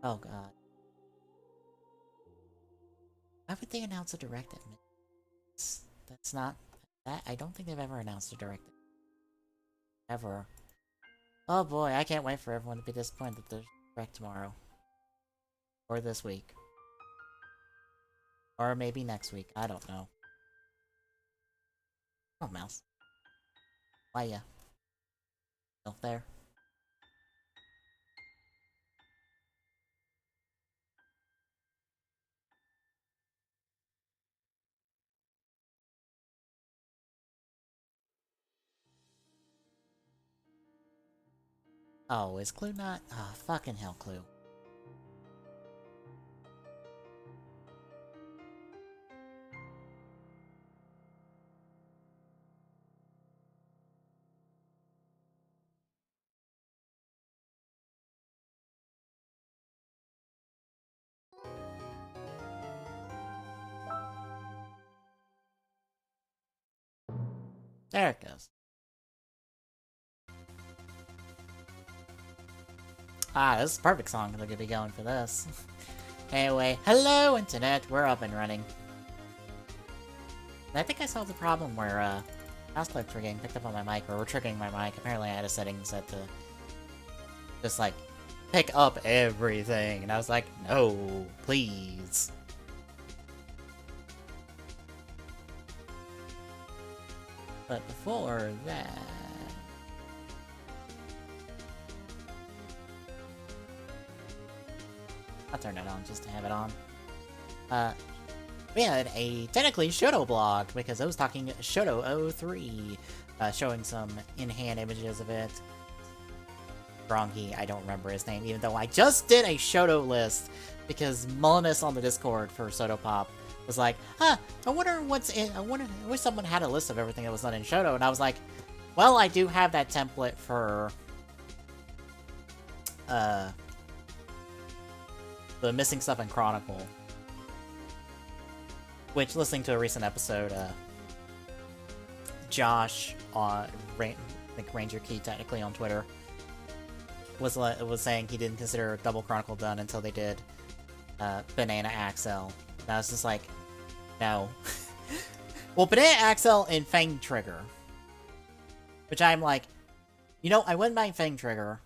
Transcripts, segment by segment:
Oh god. Why would they announce a direct at midnight? That's not... I don't think they've ever announced a direct. Ever. Oh boy, I can't wait for everyone to be disappointed that there's a direct tomorrow. Or this week. Or maybe next week. I don't know. Oh, mouse. Why ya? Still there? Oh, is Clue not? Ah, oh, fucking hell, Clue. There it goes. Ah, this is a perfect song they're gonna be going for this. Anyway, hello internet, we're up and running. I think I solved the problem where, mouse clicks were getting picked up on my mic, or were triggering my mic. Apparently I had a setting set to just, like, pick up everything, and I was like, no, please. But before that... I'll turn it on just to have it on. We had a technically Shoto blog because I was talking Shoto 03, showing some in-hand images of it. Grongi, I don't remember his name, even though I just did a Shoto list because Mulinus on the Discord for Soto Pop was like, huh, I wonder what's in, I wish someone had a list of everything that was done in Shoto, and I was like, well, I do have that template for, the missing stuff in Chronicle. Which, listening to a recent episode, Josh, I think Ranger Key technically on Twitter, was saying he didn't consider Double Chronicle done until they did Banana Axel. And I was just like, no. Well, Banana Axel and Fang Trigger. Which I'm like, you know, I wouldn't mind Fang Trigger,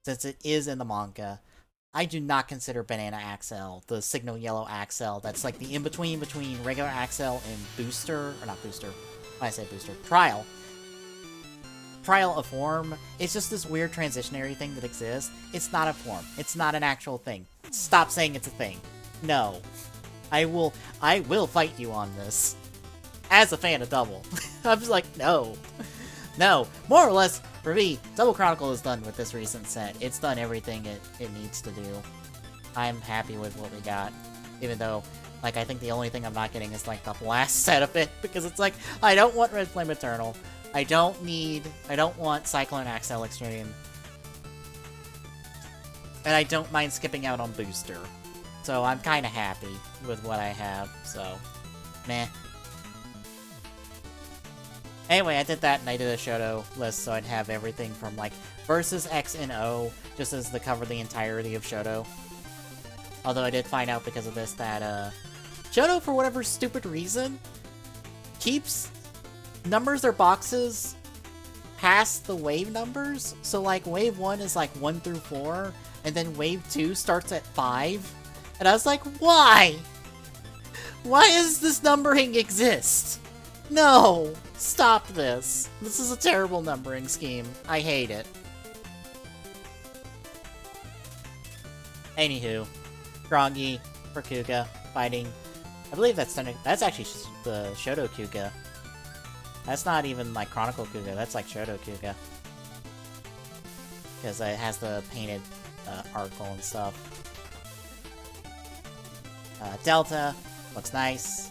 since it is in the manga. I do not consider Banana Axel, the Signal Yellow Axel, that's like the in-between between regular Axel and Booster, or not Booster, when I say Booster, Trial. Trial of form, it's just this weird transitionary thing that exists. It's not a form. It's not an actual thing. Stop saying it's a thing. No. I will fight you on this. As a fan of Double. I'm just like, no. No. More or less, for me, Double Chronicle is done with this recent set. It's done everything it needs to do. I'm happy with what we got. Even though, like, I think the only thing I'm not getting is, like, the last set of it. Because it's like, I don't want Red Flame Eternal. I don't want Cyclone Axel Extreme. And I don't mind skipping out on Booster. So I'm kind of happy with what I have, so... meh. Anyway, I did that and I did a Shoto list so I'd have everything from, like, Versus X and O, just as to cover the entirety of Shoto. Although I did find out because of this that, Shoto, for whatever stupid reason, keeps numbers or boxes past the wave numbers. So, like, wave 1 is, like, 1 through 4, and then wave 2 starts at 5. And I was like, why? Why does this numbering exist? No! Stop this. This is a terrible numbering scheme. I hate it. Anywho, Grongi for Kuga fighting. I believe that's actually the Shoto Kuga. That's not even like Chronicle Kuga, that's like Shoto Kuga. Because it has the painted article and stuff. Delta looks nice.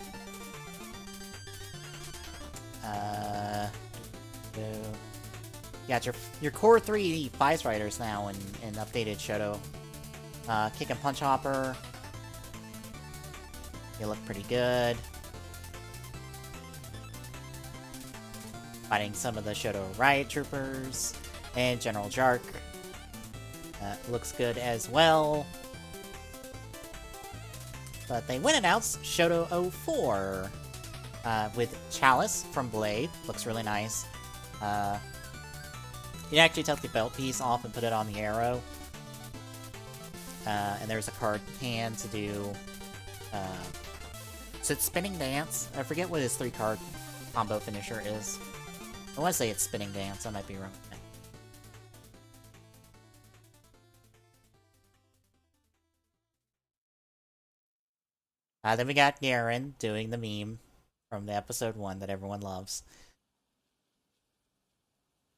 You got your core 3 Vice Riders now in updated Shoto. Kick and Punch Hopper. They look pretty good. Fighting some of the Shoto Riot Troopers. And General Jark. Looks good as well. But they went announced Shoto 04 with Chalice from Blade. Looks really nice. You actually take the belt piece off and put it on the arrow. And there's a card hand to do... is it Spinning Dance? I forget what his 3-card combo finisher is. I want to say it's Spinning Dance, I might be wrong. Then we got Garen doing the meme from the episode 1 that everyone loves.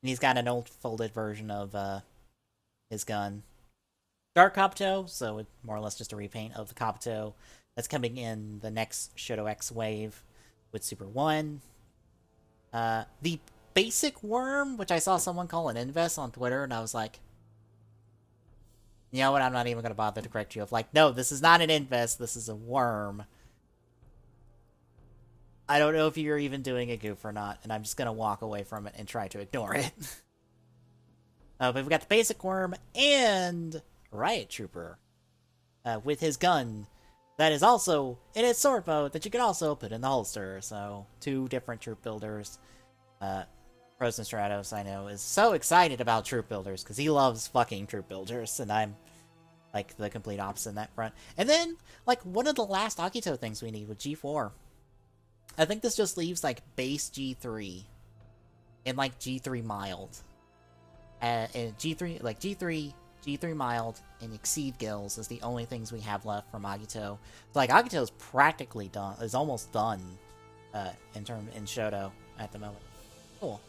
And he's got an old folded version of his gun. Dark Kabuto, so it's more or less just a repaint of the Kabuto that's coming in the next Shoto X wave with Super 1. The basic worm, which I saw someone call an Invest on Twitter, and I was like, you know what, I'm not even going to bother to correct you. Of like, no, this is not an Invest, this is a worm. I don't know if you're even doing a goof or not, and I'm just going to walk away from it and try to ignore it. But we've got the basic worm and Riot Trooper with his gun that is also in its sword mode that you can also put in the holster. So, 2 different troop builders. Frozen Stratos, I know, is so excited about troop builders because he loves fucking troop builders, and I'm like the complete opposite in that front. And then, like, one of the last Akito things we need with G4. I think this just leaves, like, base G3 and, like, G3 mild. And G3, like, G3 mild, and Exceed Gills is the only things we have left from Agito. So, like, Agito is practically done, is almost done, in Shoto at the moment. Cool.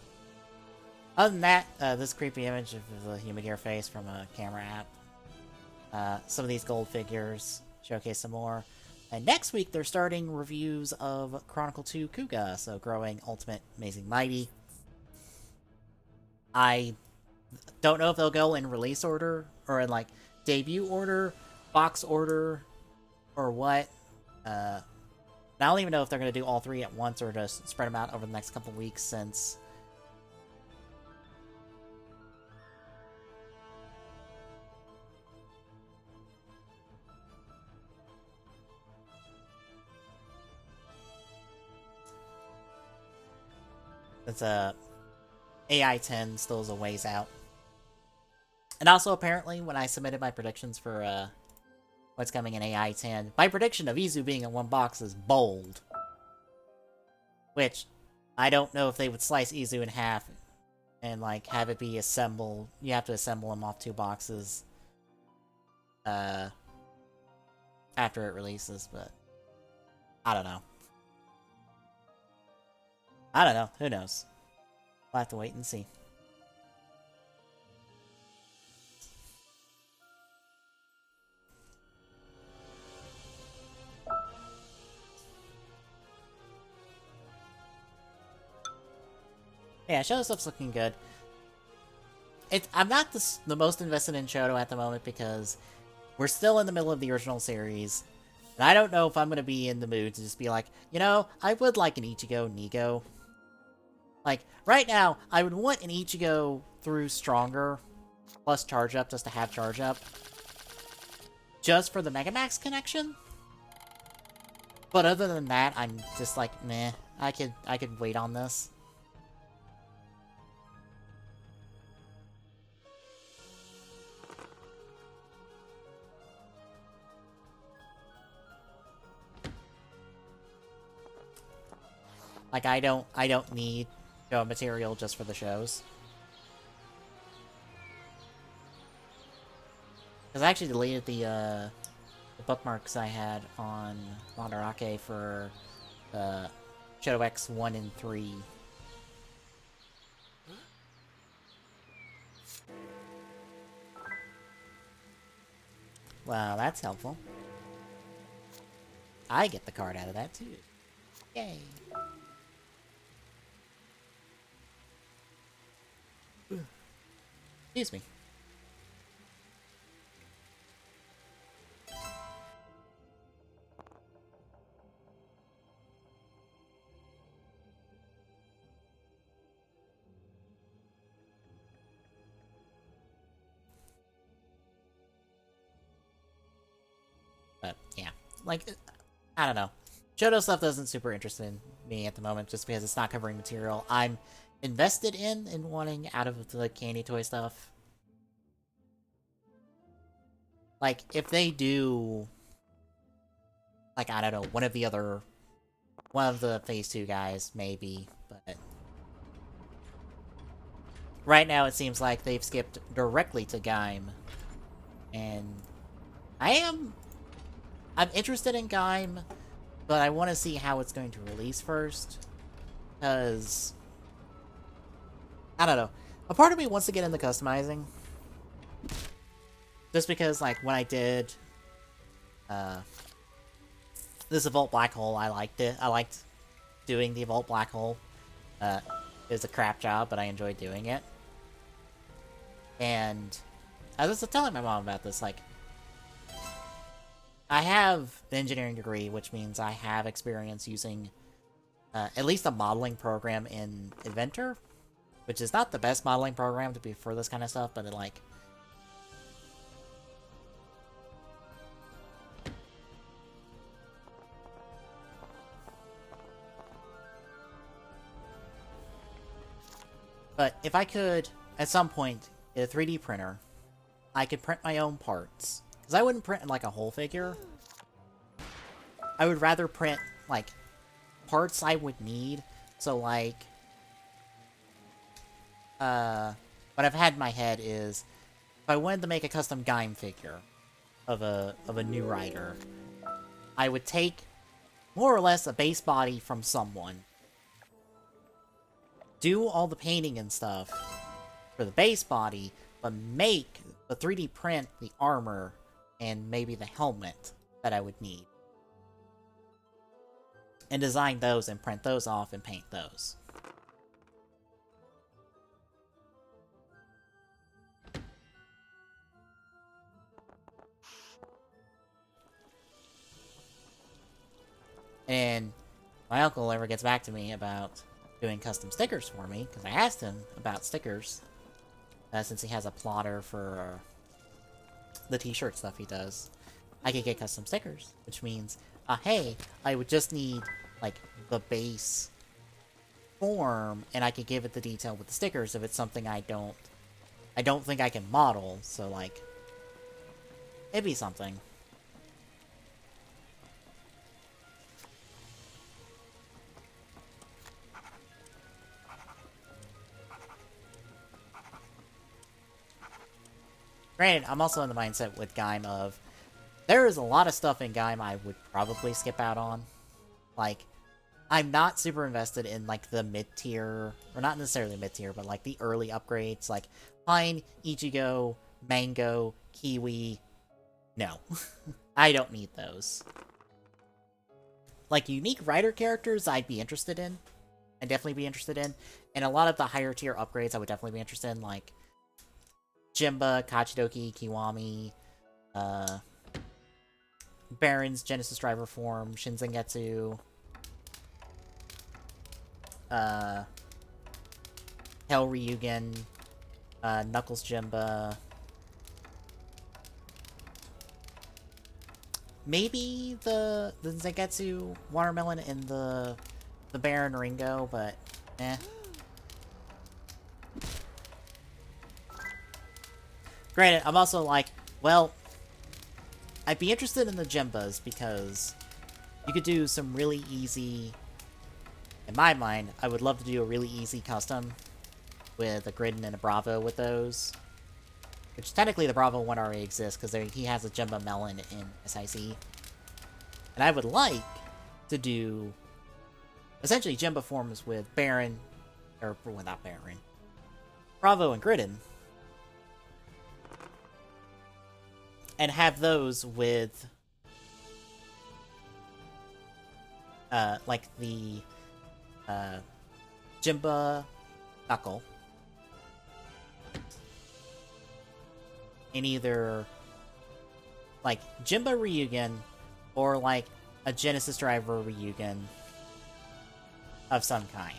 Other than that, this creepy image of the Humagear face from a camera app. Some of these gold figures showcase some more. And next week, they're starting reviews of Chronicle 2 Kuga, so Growing, Ultimate, Amazing, Mighty. I don't know if they'll go in release order, or in, like, debut order, box order, or what. I don't even know if they're going to do all 3 at once, or just spread them out over the next couple weeks, since... It's AI 10 still is a ways out. And also, apparently, when I submitted my predictions for what's coming in AI 10, my prediction of Izu being in 1 box is bold. Which, I don't know if they would slice Izu in half and, like, have it be assembled. You have to assemble him off 2 boxes after it releases, but I don't know. I don't know. Who knows? We'll have to wait and see. Yeah, Shoto stuff's looking good. I'm not the most invested in Shoto at the moment because we're still in the middle of the original series. And I don't know if I'm going to be in the mood to just be like, you know, I would like an Ichigo Nigo. Like, right now, I would want an Ichigo through Stronger, plus Charge Up, just to have Charge Up. Just for the Megamax connection. But other than that, I'm just like, meh, I could wait on this. Like, I don't need show material just for the shows. Because I actually deleted the bookmarks I had on Mandarake for Shoto X 1 and 3. Well, that's helpful. I get the card out of that, too. Yay! Excuse me. But, yeah. like, I don't know. Johto stuff doesn't super interest in me at the moment, just because it's not covering material I'm invested in wanting out of the candy toy stuff. Like, if they do, like, I don't know, one of the Phase 2 guys, maybe, but right now it seems like they've skipped directly to Gaim, and I'm interested in Gaim, but I want to see how it's going to release first, because, I don't know, a part of me wants to get into customizing, just because, like, when I did, this Evolve Black Hole, I liked it. I liked doing the Evolve Black Hole. It was a crap job, but I enjoyed doing it. And I was just telling my mom about this, like, I have an engineering degree, which means I have experience using at least a modeling program in Inventor, which is not the best modeling program to be for this kind of stuff, but it, like, but if I could, at some point, get a 3D printer, I could print my own parts. Because I wouldn't print, like, a whole figure. I would rather print, like, parts I would need. So, like, what I've had in my head is, if I wanted to make a custom Gaim figure of a new rider, I would take, more or less, a base body from someone, do all the painting and stuff for the base body, but make the 3D print the armor and maybe the helmet that I would need. And design those and print those off and paint those. And my uncle ever gets back to me about doing custom stickers for me, because I asked him about stickers, since he has a plotter for the t-shirt stuff he does. I could get custom stickers, which means, hey, I would just need, like, the base form, and I could give it the detail with the stickers if it's something I don't think I can model, so, like, it'd be something. Granted, I'm also in the mindset with Gaim of, there is a lot of stuff in Gaim I would probably skip out on. Like, I'm not super invested in, like, the mid-tier, or not necessarily mid-tier, but, like, the early upgrades, like, Pine, Ichigo, Mango, Kiwi. No. I don't need those. Like, unique rider characters I'd be interested in. I'd definitely be interested in. And a lot of the higher tier upgrades I would definitely be interested in, like Jimba, Kachidoki, Kiwami, Baron's Genesis Driver form, Shinzengetsu, Hell Ryugen, Knuckles Jimba, maybe the Zangetsu Watermelon and the Baron Ringo, but eh. Granted, I'm also like, well, I'd be interested in the Jimbas because you could do some really easy, in my mind, I would love to do a really easy custom with a Gridden and a Bravo with those. Which technically the Bravo one already exists because he has a Jimba Melon in SIC. And I would like to do essentially Jimba forms with Baron, or well, not Baron, Bravo and Gridden. And have those with, like the, Jimba Knuckle. In either, like, Jimba Ryugen, or, like, a Genesis Driver Ryugen of some kind.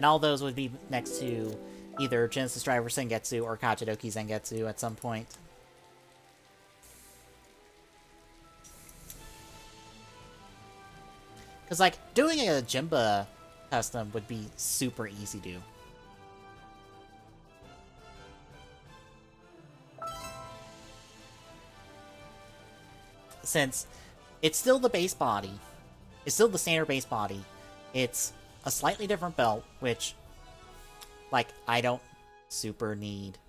And all those would be next to either Genesis Driver Sengetsu or Kachidoki Zengetsu at some point. Because, like, doing a Jimba custom would be super easy to do. Since it's still the base body, it's still the standard base body, it's a slightly different belt, which, like, I don't super need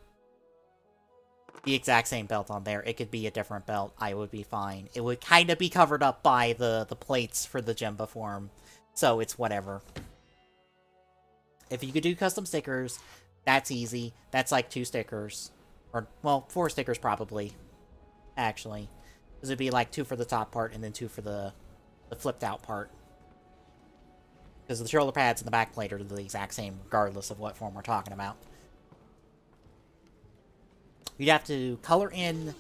the exact same belt on there. It could be a different belt. I would be fine. It would kind of be covered up by the plates for the Jimba form, so it's whatever. If you could do custom stickers, that's easy. That's like 2 stickers. Or, well, 4 stickers probably, actually. Because it'd be like 2 for the top part and then 2 for the flipped out part. Because the shoulder pads and the back plate are the exact same, regardless of what form we're talking about. You'd have to color in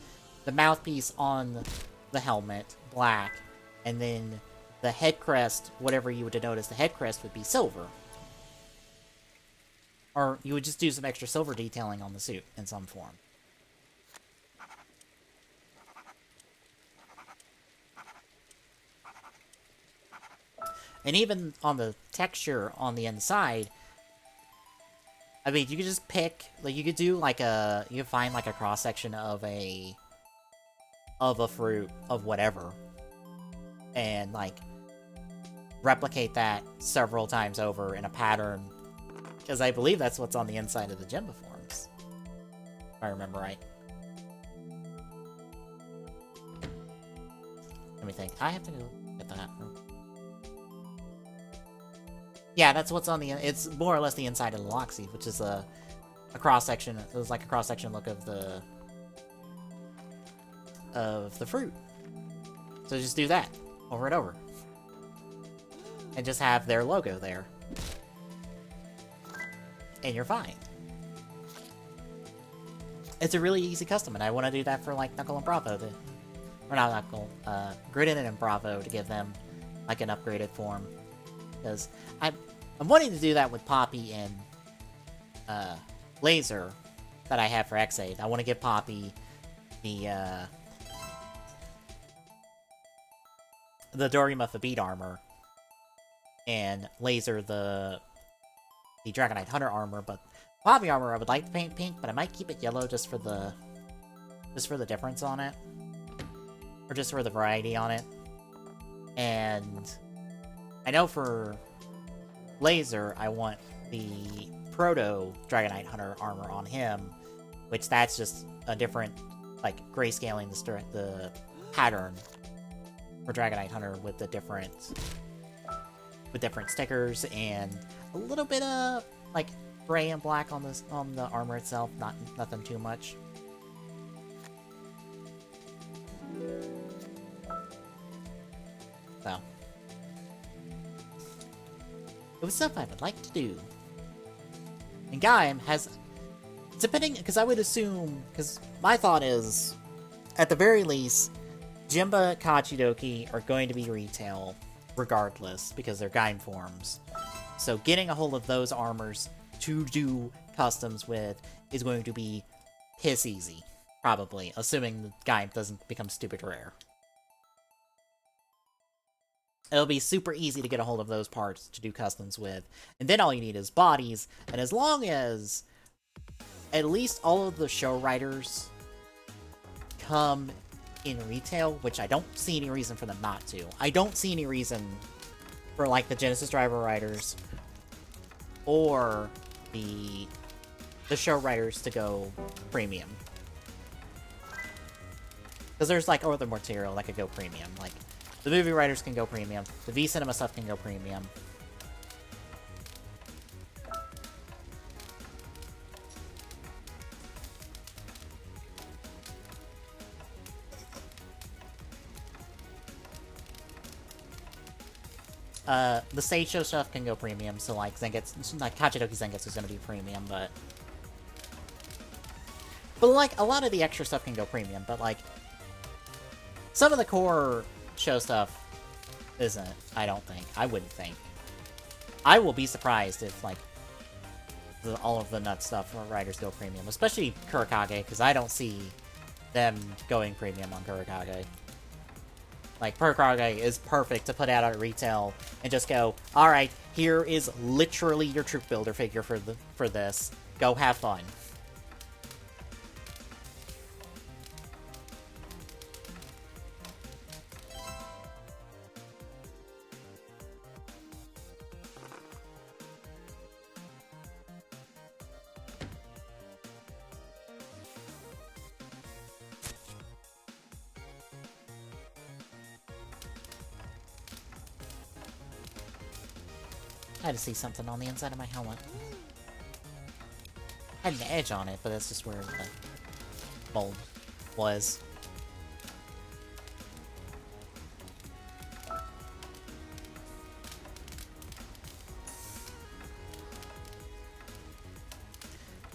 the mouthpiece on the helmet, black, and then the head crest, whatever you would denote as the head crest, would be silver. Or you would just do some extra silver detailing on the suit in some form. And even on the texture on the inside, I mean, you could just pick, like, you could do, like, you could find, like, a cross-section of a fruit, of whatever, and, like, replicate that several times over in a pattern, because I believe that's what's on the inside of the Jimba forms, if I remember right. Let me think. I have to go get that. Yeah, that's what's on the... It's more or less the inside of the Loxy, which is a cross-section... It was like a cross-section look of the fruit. So just do that, over and over. And just have their logo there. And you're fine. It's a really easy custom, and I want to do that for, like, Knuckle and Bravo. Or not Knuckle, Gridden and Bravo to give them, like, an upgraded form. Because I'm wanting to do that with Poppy and Laser that I have for X8. I want to give Poppy the Dorima Fabit armor, and Laser the Dragonite Hunter armor. But Poppy armor I would like to paint pink, but I might keep it yellow just for the difference on it, or just for the variety on it. And I know for Laser, I want the Proto Dragonite Hunter armor on him, which that's just a different, like, grayscaling the pattern for Dragonite Hunter with the different stickers and a little bit of, like, gray and black on the armor itself, nothing too much. So it was stuff I would like to do. And Gaim has, depending, because I would assume, because my thought is, at the very least, Jimba Kachidoki are going to be retail regardless, because they're Gaim forms. So getting a hold of those armors to do customs with is going to be piss easy, probably, assuming the Gaim doesn't become stupid rare. It'll be super easy to get a hold of those parts to do customs with. And then all you need is bodies. And as long as at least all of the show riders come in retail, which I don't see any reason for them not to. I don't see any reason for, like, the Genesis Driver riders or the show riders to go premium. Because there's, like, other material that could go premium. Like, the movie writers can go premium. The V-Cinema stuff can go premium. The stage show stuff can go premium, so, like, Zangetsu, like, Kachidoki Zangetsu is gonna be premium, but, like, a lot of the extra stuff can go premium, but, like, some of the core show stuff isn't, I don't think. I wouldn't think. I will be surprised if, like, all of the nut stuff for Riders go premium, especially Kurokage, because I don't see them going premium on Kurokage. Like, Kurokage is perfect to put out at retail and just go, alright, here is literally your troop builder figure for this. Go have fun. I had to see something on the inside of my helmet. Had an edge on it, but that's just where the mold was.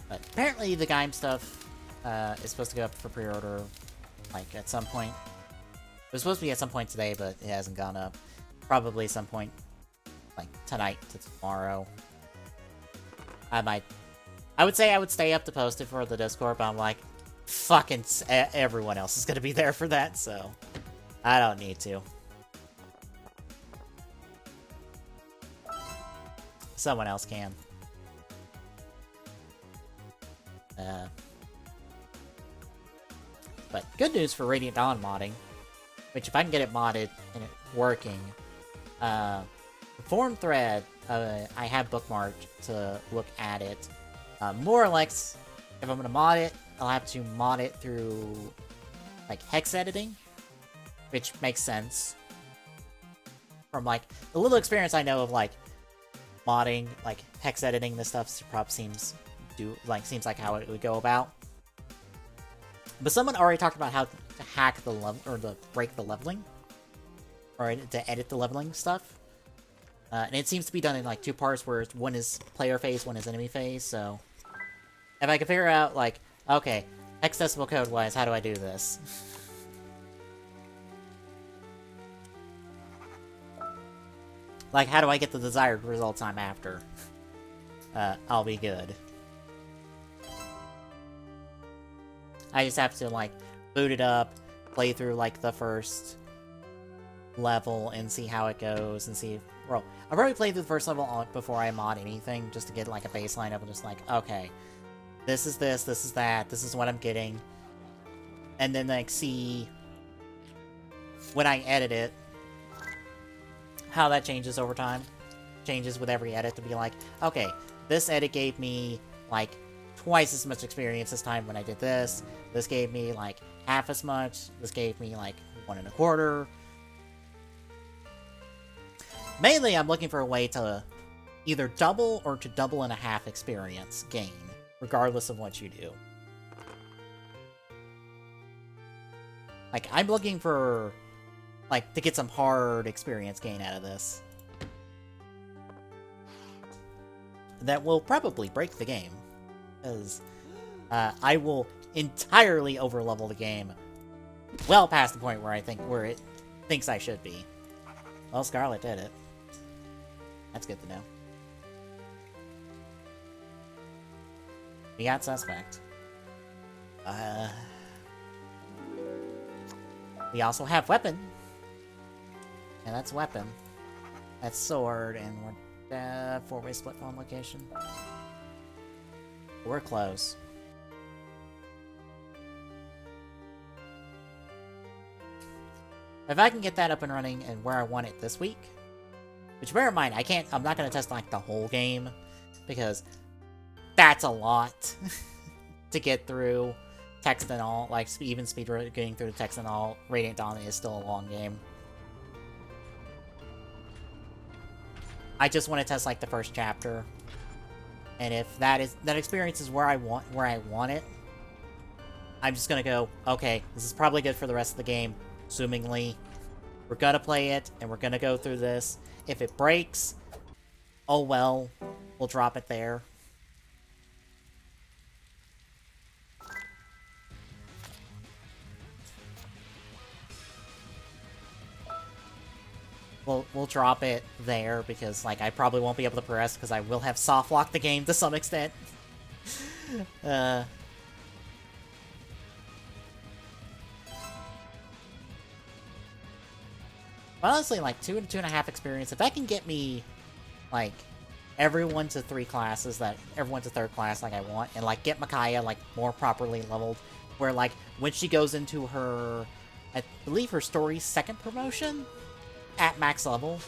But apparently the Gaim stuff is supposed to go up for pre-order, like, at some point. It was supposed to be at some point today, but it hasn't gone up. Probably some point like tonight to tomorrow. I would say I would stay up to post it for the Discord, but I'm like, fucking everyone else is gonna be there for that, so I don't need to. Someone else can. But good news for Radiant Dawn modding, which if I can get it modded and it working, the forum thread, I have bookmarked to look at it. More or less, if I'm gonna mod it, I'll have to mod it through, like, hex editing, which makes sense. From, like, the little experience I know of, like, modding, like, hex editing, this stuff probably seems like how it would go about. But someone already talked about how to hack the level, or to break the leveling, or to edit the leveling stuff. And it seems to be done in, like, two parts, where one is player phase, one is enemy phase, so if I can figure out, like, okay, hexadecimal code-wise, how do I do this? Like, how do I get the desired result time after? I'll be good. I just have to, like, boot it up, play through, like, the first level, and see how it goes, and see if... Well, I've already played through the first level before I mod anything, just to get, like, a baseline of it, just like, okay, this is this is that, this is what I'm getting. And then, like, see, when I edit it, how that changes over time. Changes with every edit to be like, okay, this edit gave me, like, twice as much experience this time when I did this. This gave me, like, half as much. This gave me, like, 1 1/4. Mainly, I'm looking for a way to either double or to double and a half experience gain, regardless of what you do. Like, I'm looking for, like, to get some hard experience gain out of this. That will probably break the game. Because I will entirely overlevel the game well past the point where it thinks I should be. Well, Scarlet did it. That's good to know. We got suspect. We also have weapon. And that's weapon. That's sword, and we're 4-way split phone location. We're close. If I can get that up and running and where I want it this week, which bear in mind, I'm not gonna test like the whole game, because that's a lot to get through text and all, like even getting through the text and all. Radiant Dawn is still a long game. I just want to test like the first chapter. And if that experience is where I want it, I'm just gonna go, okay, this is probably good for the rest of the game, assumingly. We're gonna play it, and we're gonna go through this. If it breaks, oh well, we'll drop it there. we'll drop it there because like I probably won't be able to progress because I will have soft locked the game to some extent. Honestly, like 2 and 2.5 experience, if that can get me like everyone to 3 classes that everyone to 3rd class like I want, and like get Micaiah like more properly leveled, where like when she goes into her, I believe her story's 2nd promotion at max level,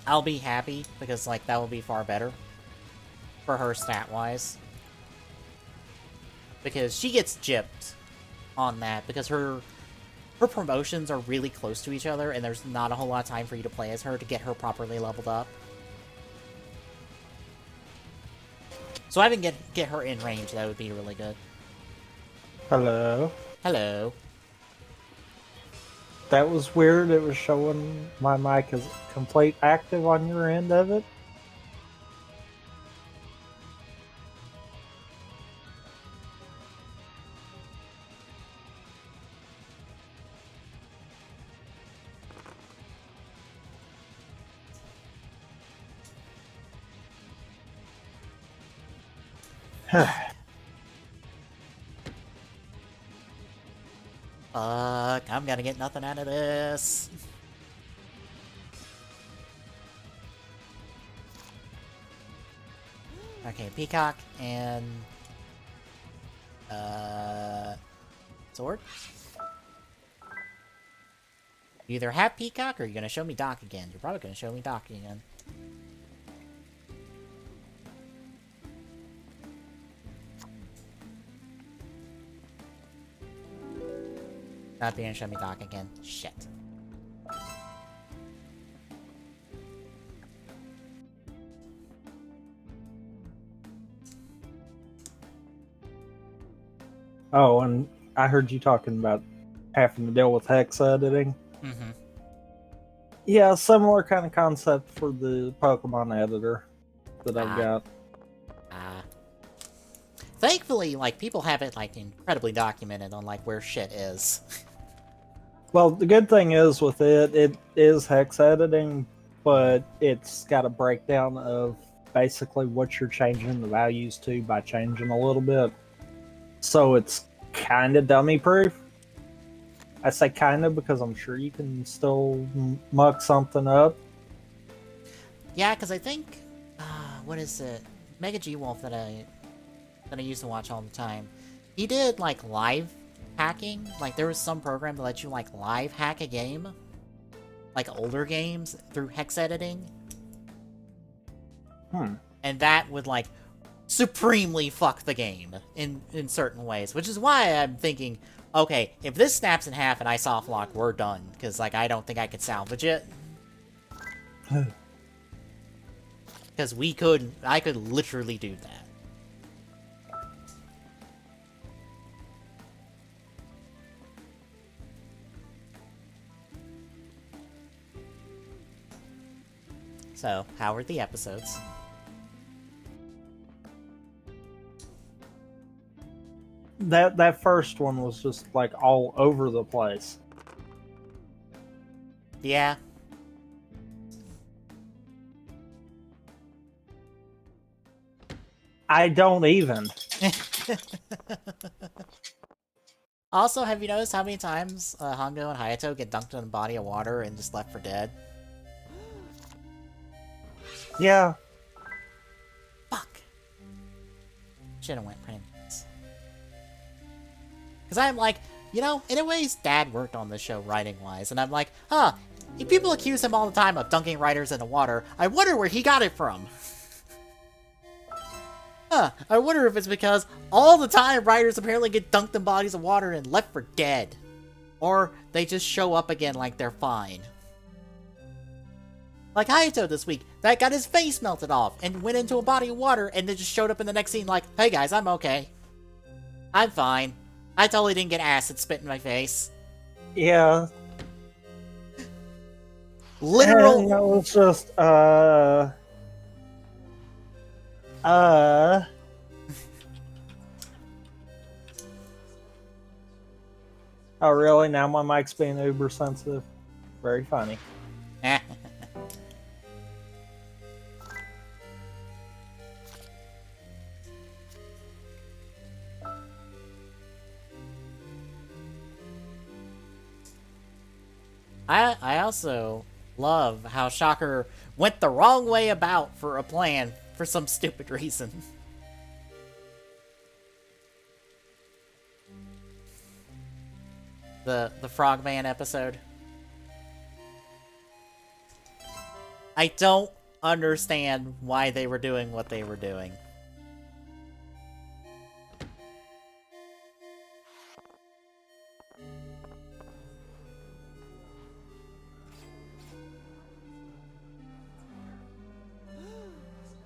I'll be happy because like that will be far better for her stat wise, because she gets gypped on that because her promotions are really close to each other, and there's not a whole lot of time for you to play as her to get her properly leveled up. So I can get her in range, that would be really good. Hello. Hello. That was weird. It was showing my mic as complete active on your end of it. Fuck, I'm gonna get nothing out of this. Okay, Peacock and sword. You either have Peacock or you're gonna show me Doc again. You're probably gonna show me Doc again. Not being show me Doc again. Shit. Oh, and I heard you talking about having to deal with hex editing. Mm-hmm. Yeah, similar kind of concept for the Pokemon editor that I've got. Thankfully, like, people have it, like, incredibly documented on, like, where shit is. Well, the good thing is with it is hex editing, but it's got a breakdown of basically what you're changing the values to by changing a little bit. So it's kind of dummy proof. I say kind of because I'm sure you can still muck something up. Yeah, because I think, what is it? Mega G-Wolf that I used to watch all the time. He did, like, live hacking. Like, there was some program that let you, like, live hack a game. Like, older games through hex editing. And that would, like, supremely fuck the game in certain ways. Which is why I'm thinking, okay, if this snaps in half and I soft lock, we're done. Because, like, I don't think I could salvage it. Because I could literally do that. So, how were the episodes? That first one was just like all over the place. Yeah. I don't even. Also, have you noticed how many times Hongo and Hayato get dunked in a body of water and just left for dead? Yeah. Fuck. Should've went pretty nice. Because I'm like, you know, in a way, his dad worked on this show writing-wise, and I'm like, huh, if people accuse him all the time of dunking writers in the water, I wonder where he got it from. Huh, I wonder if it's because all the time writers apparently get dunked in bodies of water and left for dead. Or they just show up again like they're fine. Like Hayato this week, that got his face melted off and went into a body of water and then just showed up in the next scene like, hey guys, I'm okay. I'm fine. I totally didn't get acid spit in my face. Yeah. Literal... And it was just, Oh, really? Now my mic's being uber sensitive. Very funny. I also love how Shocker went the wrong way about for a plan for some stupid reason. The Frogman episode. I don't understand why they were doing what they were doing.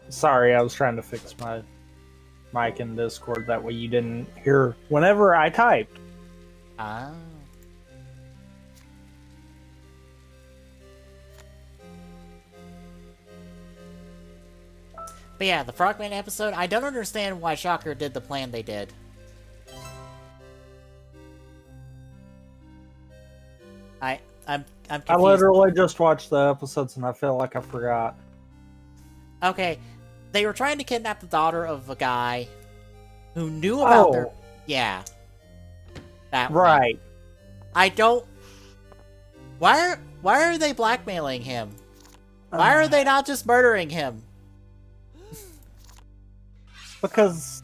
Sorry, I was trying to fix my mic in Discord. That way you didn't hear whenever I typed. Ah. But yeah, the Frogman episode, I don't understand why Shocker did the plan they did. I'm confused. I literally just watched the episodes and I feel like I forgot. Okay, they were trying to kidnap the daughter of a guy who knew about their... Yeah. That one. Right. I don't... Why are they blackmailing him? Why are they not just murdering him? Because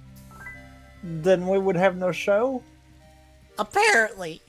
then we would have no show? Apparently.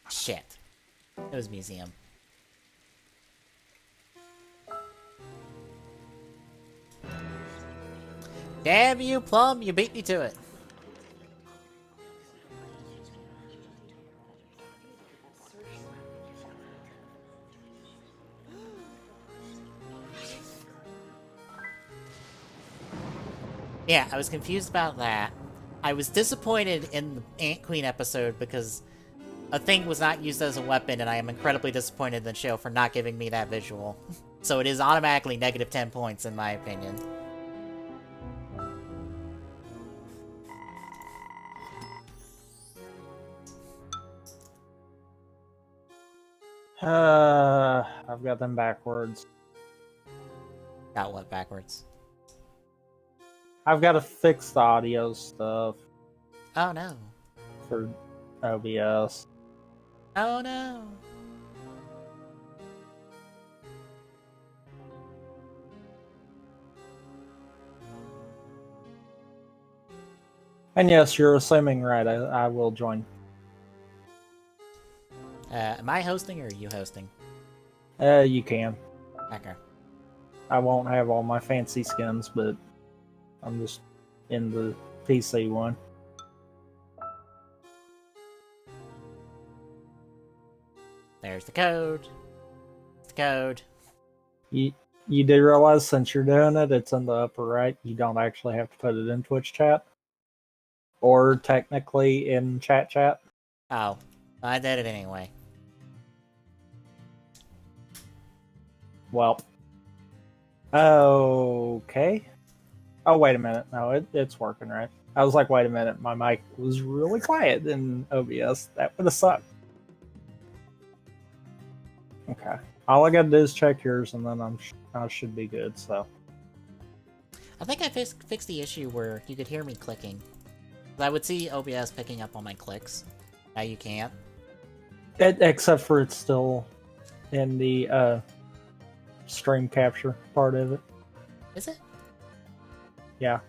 Shit. It was museum. Damn you, Plum, you beat me to it. Yeah, I was confused about that. I was disappointed in the Ant Queen episode because a thing was not used as a weapon, and I am incredibly disappointed in the show for not giving me that visual. So it is automatically negative 10 points, in my opinion. I've got them backwards. Got what backwards? I've got to fix the audio stuff Oh no. for OBS. Oh no. And yes, you're assuming right. I will join. Am I hosting or are you hosting? You can. Okay. I won't have all my fancy skins, but I'm just in the PC one. There's the code. The code. You do realize since you're doing it, it's in the upper right. You don't actually have to put it in Twitch chat. Or technically in chat. Oh, I did it anyway. Well. Okay. Oh, wait a minute. No, it's working right. I was like, wait a minute. My mic was really quiet in OBS. That would have sucked. Okay. All I gotta do is check yours, and then I should be good, so. I think I fixed the issue where you could hear me clicking. I would see OBS picking up on my clicks. Now you can't. Except for it's still in the stream capture part of it. Is it? Yeah.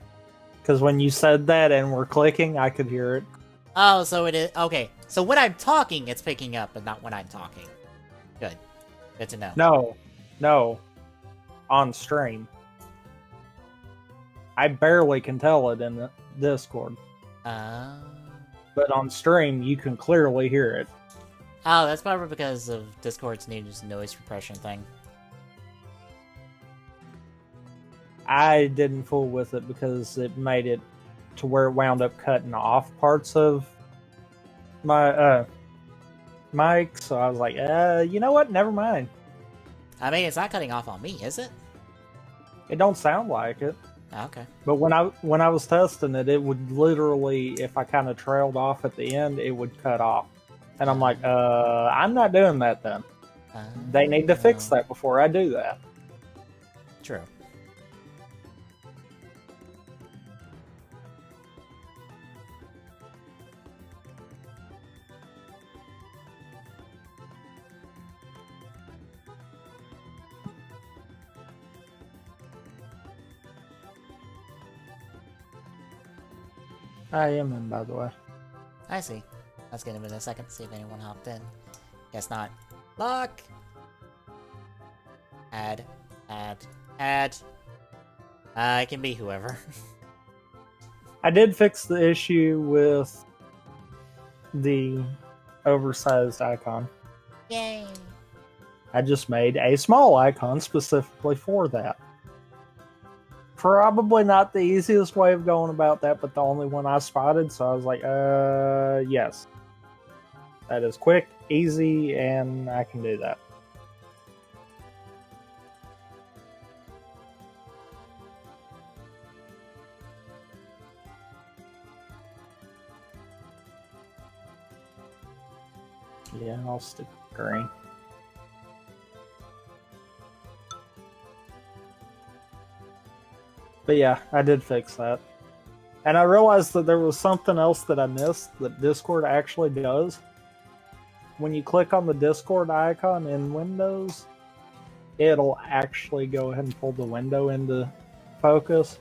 Because when you said that and we're clicking, I could hear it. Oh, so it is... Okay, so when I'm talking, it's picking up, but not when I'm talking. Good. Good to know. No. On stream. I barely can tell it in the Discord. But on stream, you can clearly hear it. Oh, that's probably because of Discord's new noise suppression thing. I didn't fool with it because it made it to where it wound up cutting off parts of my mic. So I was like, you know what? Never mind. I mean, it's not cutting off on me, is it? It don't sound like it. Okay. But when I was testing it, it would literally, if I kind of trailed off at the end, it would cut off. And I'm like, I'm not doing that then. They need to fix that before I do that. True. I am in, by the way. I see. Let's get him in a second, see if anyone hopped in. Guess not. Lock! Add. It can be whoever. I did fix the issue with the oversized icon. Yay! I just made a small icon specifically for that. Probably not the easiest way of going about that, but the only one I spotted, so I was like, yes. That is quick, easy, and I can do that. Yeah, I'll stick green. But yeah, I did fix that. And I realized that there was something else that I missed that Discord actually does. When you click on the Discord icon in Windows, it'll actually go ahead and pull the window into focus.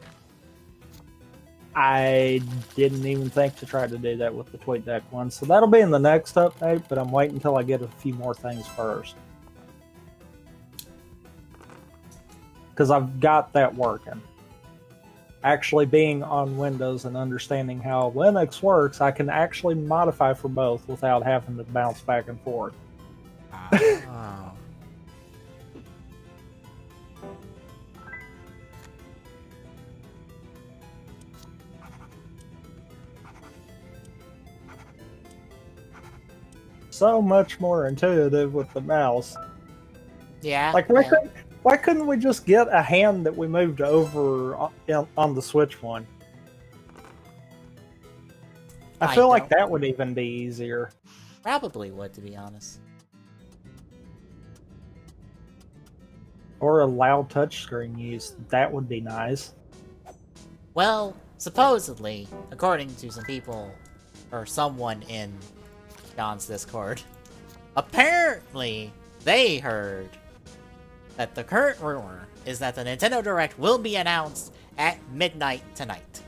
I didn't even think to try to do that with the TweetDeck one. So that'll be in the next update, but I'm waiting until I get a few more things first. Because I've got that working. Actually being on Windows and understanding how Linux works, I can actually modify for both without having to bounce back and forth. Oh. So much more intuitive with the mouse. Yeah. Like, why couldn't we just get a hand that we moved over on the Switch one? I feel like that would even be easier. Probably would, to be honest. Or allow touchscreen use. That would be nice. Well, supposedly, according to some people, or someone in John's Discord, apparently they heard that the current rumor is that the Nintendo Direct will be announced at midnight tonight.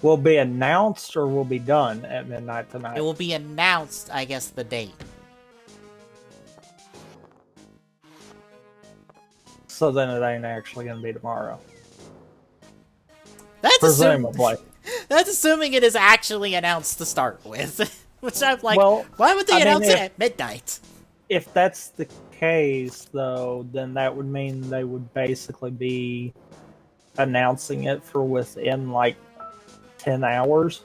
Will be announced or will be done at midnight tonight? It will be announced, I guess, the date. So then it ain't actually going to be tomorrow. That's presumably. That's assuming it is actually announced to start with. Which I'm like, well, why would they announce it at midnight? If that's the case, though, then that would mean they would basically be announcing it for within, like, 10 hours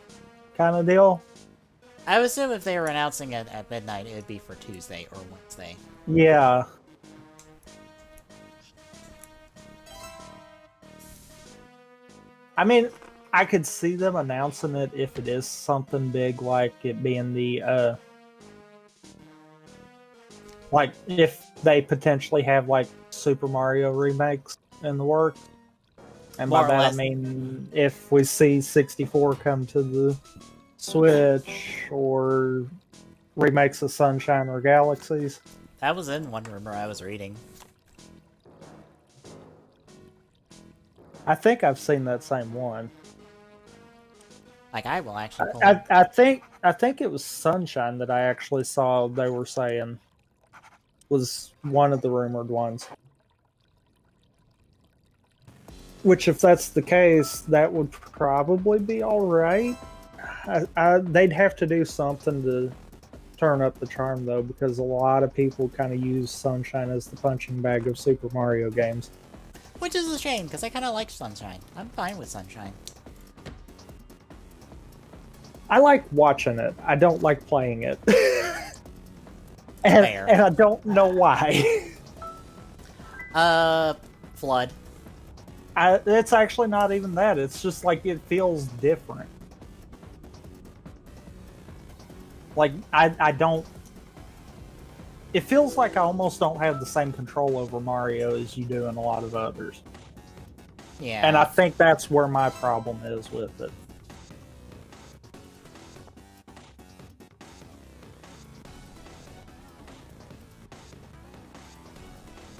kind of deal. I would assume if they were announcing it at midnight, it would be for Tuesday or Wednesday. Yeah. I mean, I could see them announcing it if it is something big, like it being the, like, if they potentially have, like, Super Mario remakes in the works. And by that I mean, if we see 64 come to the Switch, or remakes of Sunshine or Galaxies. That was in one rumor I was reading. I think I've seen that same one. Like, I will actually pull I think it was Sunshine that I actually saw they were saying was one of the rumored ones. Which, if that's the case, that would probably be alright. They'd have to do something to turn up the charm, though, because a lot of people kind of use Sunshine as the punching bag of Super Mario games. Which is a shame, because I kind of like Sunshine. I'm fine with Sunshine. I like watching it. I don't like playing it. and I don't know why. Flood. It's actually not even that. It's just like it feels different. Like, I don't... It feels like I almost don't have the same control over Mario as you do in a lot of others. Yeah. And I think that's where my problem is with it.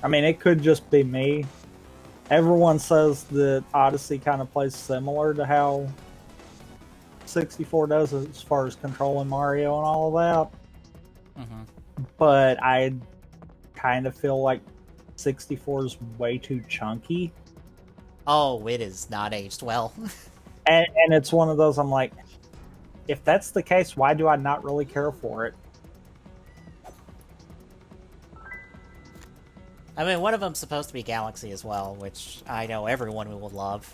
I mean, it could just be me. Everyone says that Odyssey kind of plays similar to how 64 does as far as controlling Mario and all of that. Mm-hmm. But I kind of feel like 64 is way too chunky. Oh, it is not aged well. and it's one of those, I'm like, if that's the case, why do I not really care for it? I mean, one of them's supposed to be Galaxy as well, which I know everyone will love.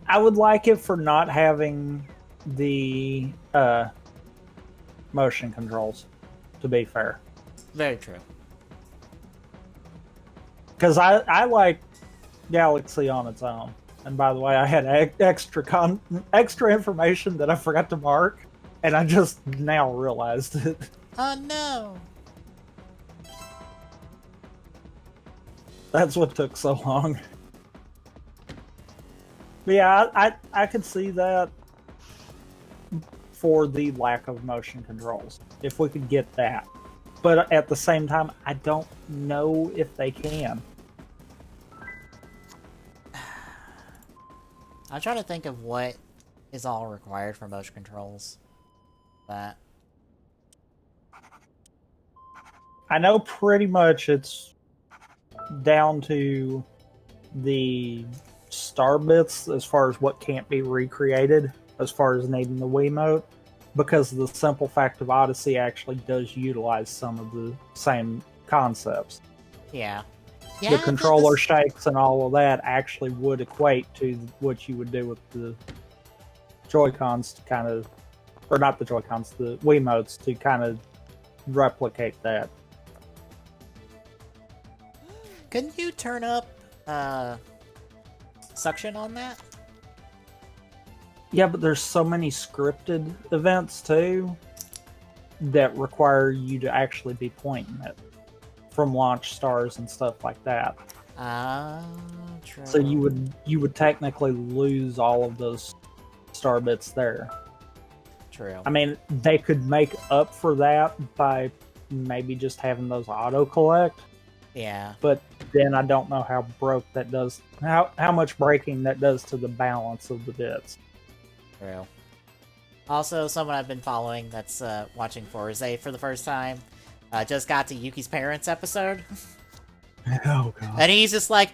I would like it for not having the motion controls, to be fair. Very true. Because I like Galaxy on its own. And by the way, I had extra information that I forgot to mark, and I just now realized it. Oh no! That's what took so long. But yeah, I could see that for the lack of motion controls, if we could get that. But at the same time, I don't know if they can. I'm trying to think of what is all required for motion controls. That I know pretty much it's down to the star bits as far as what can't be recreated, as far as needing the Wiimote, because the simple fact of Odyssey actually does utilize some of the same concepts. yeah. The controller shakes and all of that actually would equate to what you would do with the Joy-Cons to kind of, or not the Joy-Cons, the Wiimotes to kind of replicate that. Couldn't you turn up suction on that? Yeah, but there's so many scripted events too that require you to actually be pointing it from launch stars and stuff like that. True. So you would technically lose all of those star bits there. True. I mean, they could make up for that by maybe just having those auto collect. Yeah. But then I don't know how broke that does, how much breaking that does to the balance of the bits. True. Also, someone I've been following that's watching Forza for the first time just got to Yuki's parents episode. Oh god. And he's just like,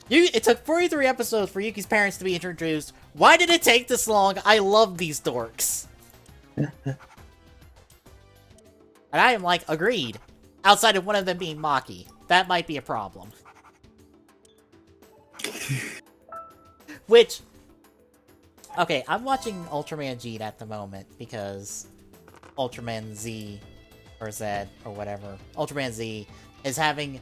it took 43 episodes for Yuki's parents to be introduced. Why did it take this long? I love these dorks. And I am like, agreed. Outside of one of them being Maki. That might be a problem. Which... Okay, I'm watching Ultraman G at the moment because Ultraman Z, or Z, or whatever, Ultraman Z is having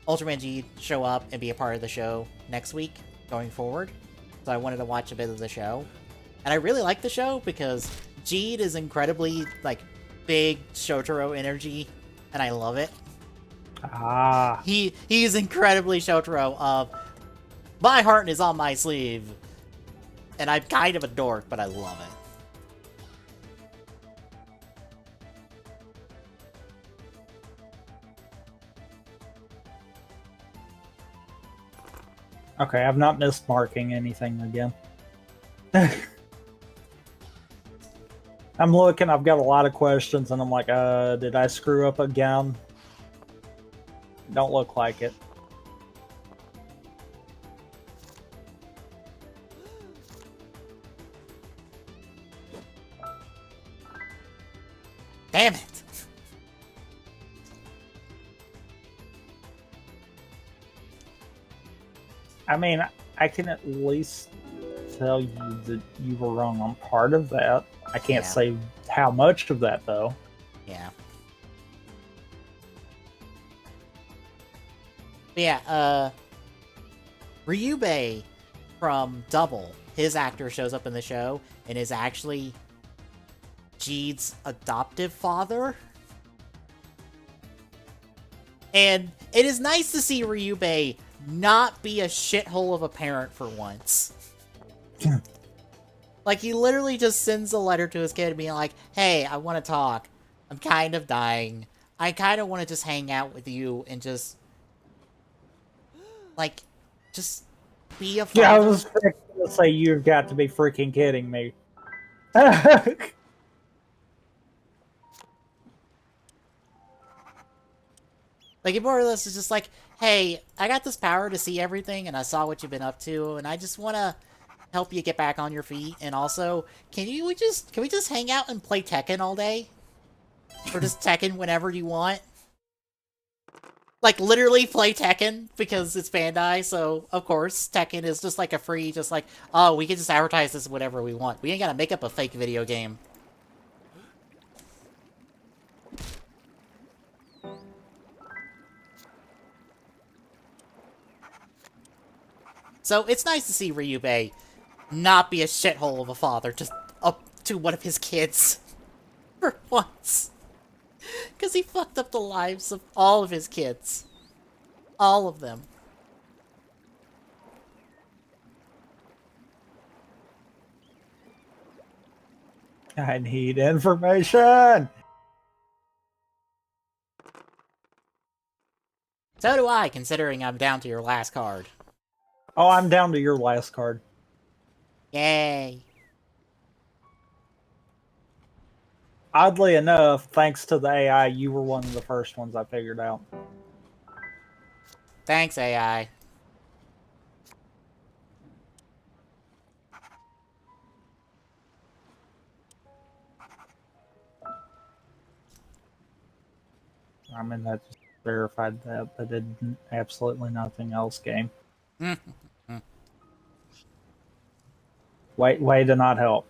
Ultraman G show up and be a part of the show next week, going forward. So I wanted to watch a bit of the show. And I really like the show because Jeed is incredibly, like, big Shotaro energy, and I love it. Ah. He's incredibly Shotaro of, my heart is on my sleeve. And I'm kind of a dork, but I love it. Okay, I've not missed marking anything again. I'm looking, I've got a lot of questions, and I'm like, did I screw up again? Don't look like it. Damn it! I mean, I can at least tell you that you were wrong on part of that. I can't Yeah. say how much of that, though. Yeah. But yeah, Ryubei from Double, his actor shows up in the show and is actually Jeed's adoptive father. And it is nice to see Ryubei not be a shithole of a parent for once. Like, he literally just sends a letter to his kid being like, hey, I want to talk. I'm kind of dying. I kind of want to just hang out with you and just, like, just be a father. Yeah, I was going to say, you've got to be freaking kidding me. Like, it more or less is just like, hey, I got this power to see everything, and I saw what you've been up to, and I just want to help you get back on your feet. And also, can we just hang out and play Tekken all day? Or just Tekken whenever you want? Like, literally play Tekken, because it's Bandai, so, of course, Tekken is just like a free, just like, oh, we can just advertise this whatever we want. We ain't gotta make up a fake video game. So, it's nice to see Ryubei not be a shithole of a father just up to one of his kids. For once. Because he fucked up the lives of all of his kids. All of them. I need information! So do I, considering I'm down to your last card. Oh, I'm down to your last card. Yay. Oddly enough, thanks to the AI, you were one of the first ones I figured out. Thanks, AI. I mean, that just verified that, but it did absolutely nothing else, game. Way to not help.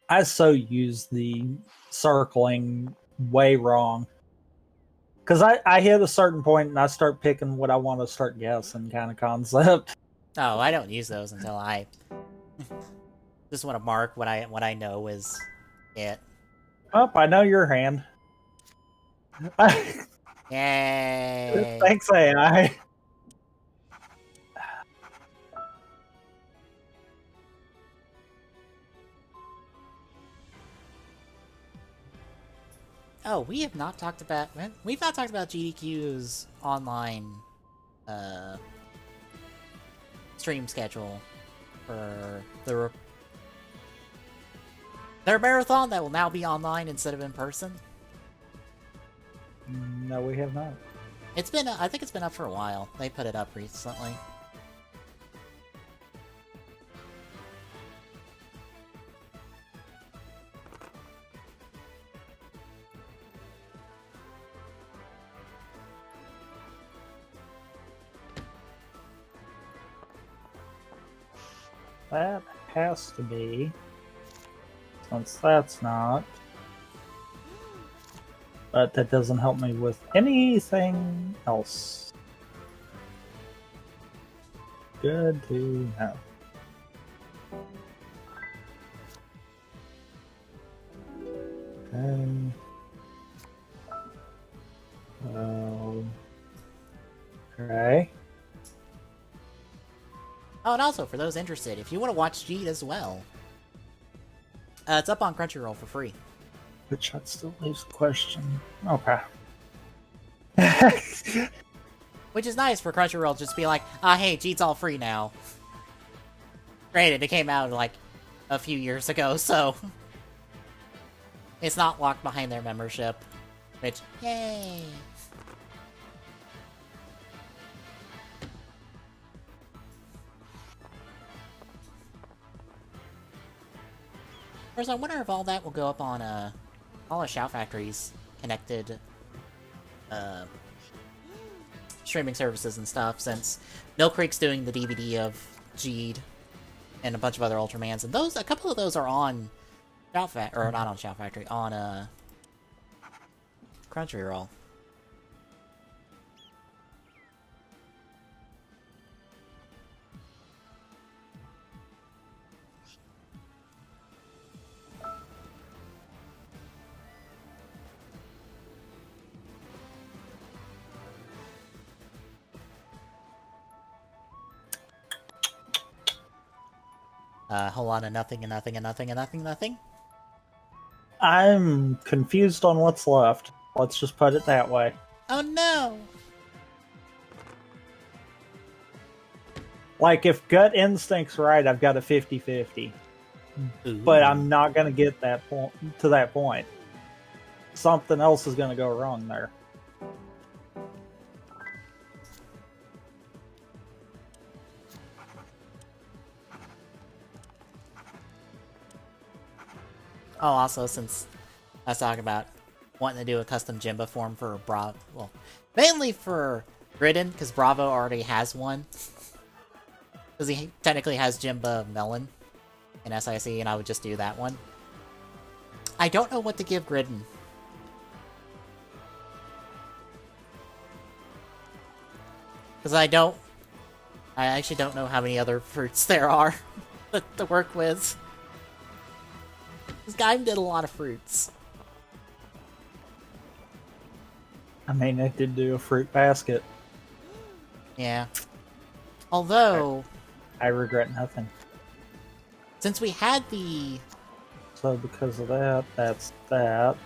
I so use the circling way wrong. Because I hit a certain point and I start picking what I want to start guessing kind of concept. Oh, I don't use those until I just want to mark what I know is it. Oh, I know your hand. Yay. Thanks, AI. Oh, we've not talked about GDQ's online stream schedule for their marathon that will now be online instead of in person. No, we have not. It's been I think it's been up for a while. They put it up recently. That has to be Since that's not. But that doesn't help me with anything else. Good to know. Okay. Okay. Oh, and also, for those interested, if you want to watch Jeed as well, it's up on Crunchyroll for free. Which that still leaves a question. Okay. Which is nice for Crunchyroll just to be like, ah, hey, Jeed's all free now. Granted, it came out, like, a few years ago, so... it's not locked behind their membership. Which, yay! Of course, I wonder if all that will go up on, all of Shout Factory's connected, streaming services and stuff, since Mill Creek's doing the DVD of Jeed and a bunch of other Ultramans, and a couple of those are on Shout Factory, or not on Shout Factory, on, Crunchyroll. Whole lot of nothing and nothing and nothing and nothing, nothing. I'm confused on what's left. Let's just put it that way. Oh no! Like, if gut instinct's right, I've got a 50-50. But I'm not going to get to that point. Something else is going to go wrong there. Oh, also, since I was talking about wanting to do a custom Jimba form for Bravo, well, mainly for Gridden, because Bravo already has one. Because he technically has Jimba Melon in SIC, and I would just do that one. I don't know what to give Gridden. Because I actually don't know how many other fruits there are to work with. This guy did a lot of fruits. I mean, I did do a fruit basket. Yeah. Although... I regret nothing. Since we had the... So because of that, that's that.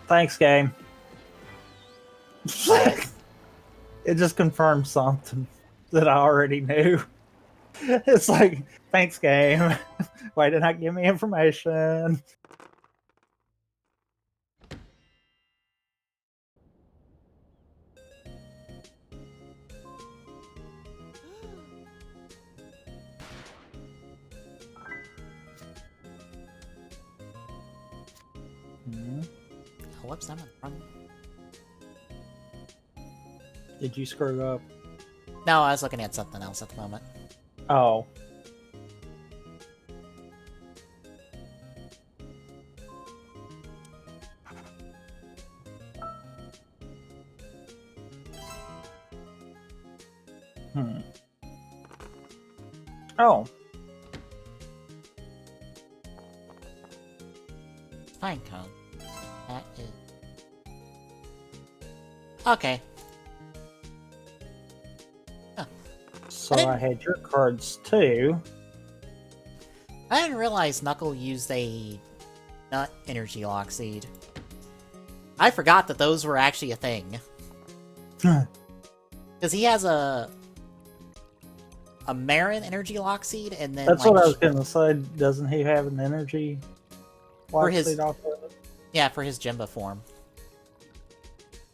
Thanks, game. It just confirmed something that I already knew. It's like, thanks, game. Why did not give me information? Oh, whoops, I'm on the wrong... Did you screw up? No, I was looking at something else at the moment. Oh. Oh. Fine cone. That is... Okay. So I had your cards too. I didn't realize Knuckle used a nut energy lock seed. I forgot that those were actually a thing. Because he has a Marin energy lock seed, and then that's like, what I was gonna say. Doesn't he have an energy lock seed off of it? Yeah, for his Jimba form.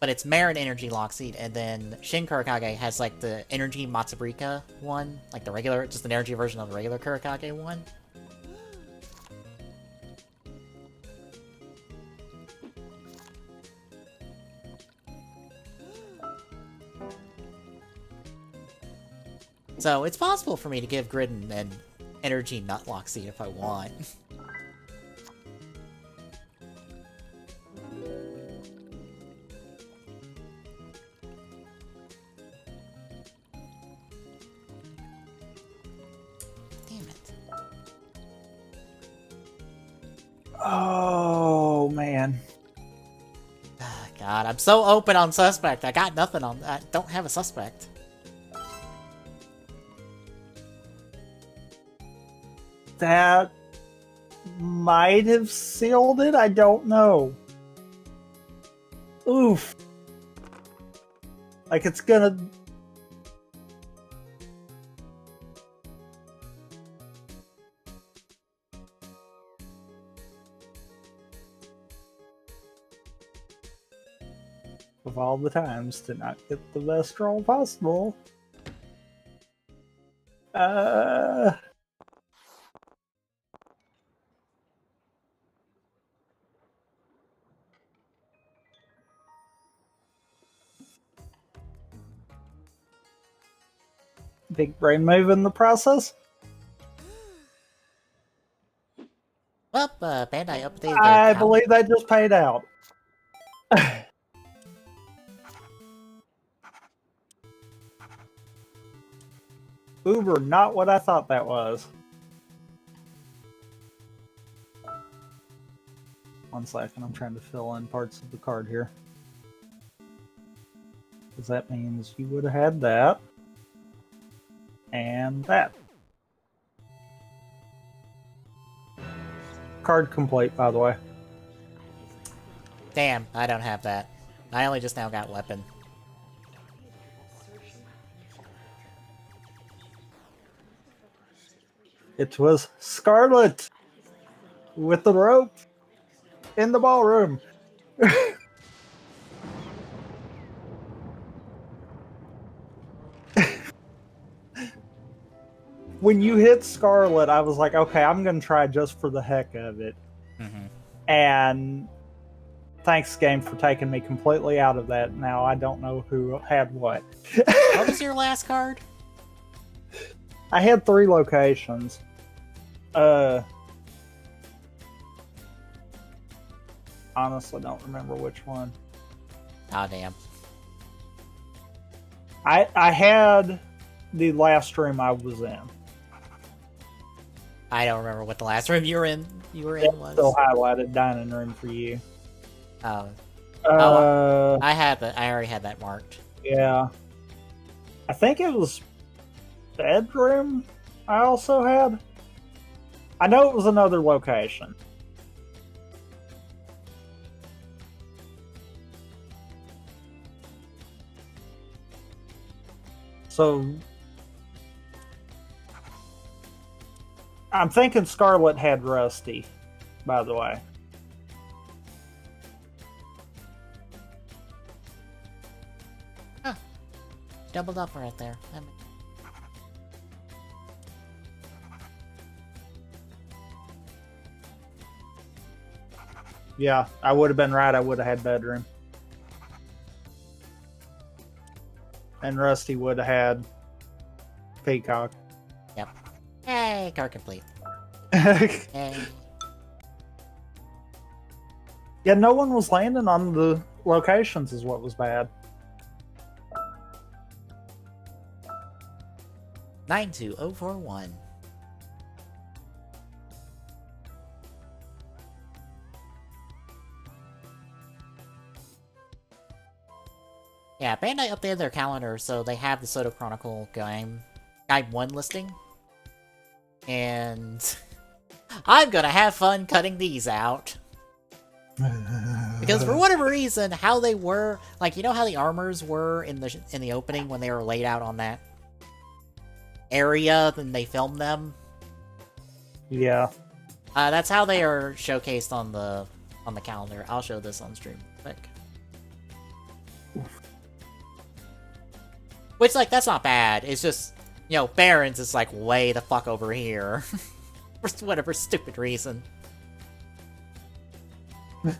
But it's Marin energy lock seed, and then Shin Kurokage has like the energy Matsubrika one, like the regular, just an energy version of the regular Kurokage one. So it's possible for me to give Gridden an energy Nutlock seed if I want. Damn it. Oh, man. God, I'm so open on suspect. I got nothing on. I don't have a suspect. That might have sealed it. I don't know. Oof. Like it's gonna. Of all the times to not get the best roll possible. Big brain move in the process. Well, Bandai updated their I calendar. believe that just paid out. Uber, not what I thought that was. 1 second, I'm trying to fill in parts of the card here. Because that means you would have had that. And that. Card complete, by the way. Damn, I don't have that. I only just now got weapon. It was Scarlet with the rope in the ballroom. When you hit Scarlet, I was like, okay, I'm going to try just for the heck of it. Mm-hmm. And thanks, game, for taking me completely out of that. Now I don't know who had what. What was your last card? I had 3 locations. Honestly, don't remember which one. Oh, damn. I had the last room I was in. I don't remember what the last room you were in was. Still highlighted dining room for you. Oh. Uh, I had that. I already had that marked. yeah. I think it was bedroom I also had. I know it was another location. So I'm thinking Scarlet had Rusty, by the way. Huh. Doubled up right there. Yeah, I would have been right. I would have had bedroom. And Rusty would have had Peacock. Yep. Hey, card complete. Hey. Yeah, no one was landing on the locations is what was bad. 92041. Yeah, Bandai updated their calendar, so they have the Soto Chronicle Guide 1 listing. And I'm gonna have fun cutting these out. Because for whatever reason, how they were, like, you know how the armors were in the opening when they were laid out on that area, then they filmed them? Yeah. That's how they are showcased on the calendar. I'll show this on stream quick. Which, like, that's not bad. It's just, you know, Barons is, like, way the fuck over here. For whatever stupid reason. And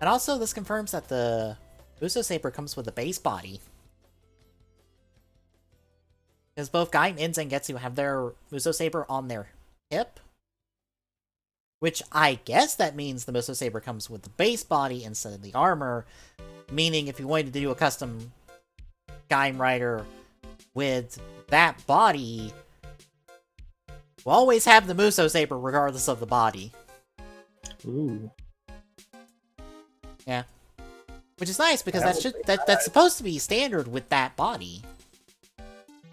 also, this confirms that the Uso Saber comes with a base body. Because both Guy and Zangetsu have their Muso Saber on their hip. Which I guess that means the Muso Saber comes with the base body instead of the armor. Meaning if you wanted to do a custom Gaim Rider with that body, we'll always have the Muso Saber regardless of the body. Ooh. Yeah. Which is nice, because that's supposed to be standard with that body.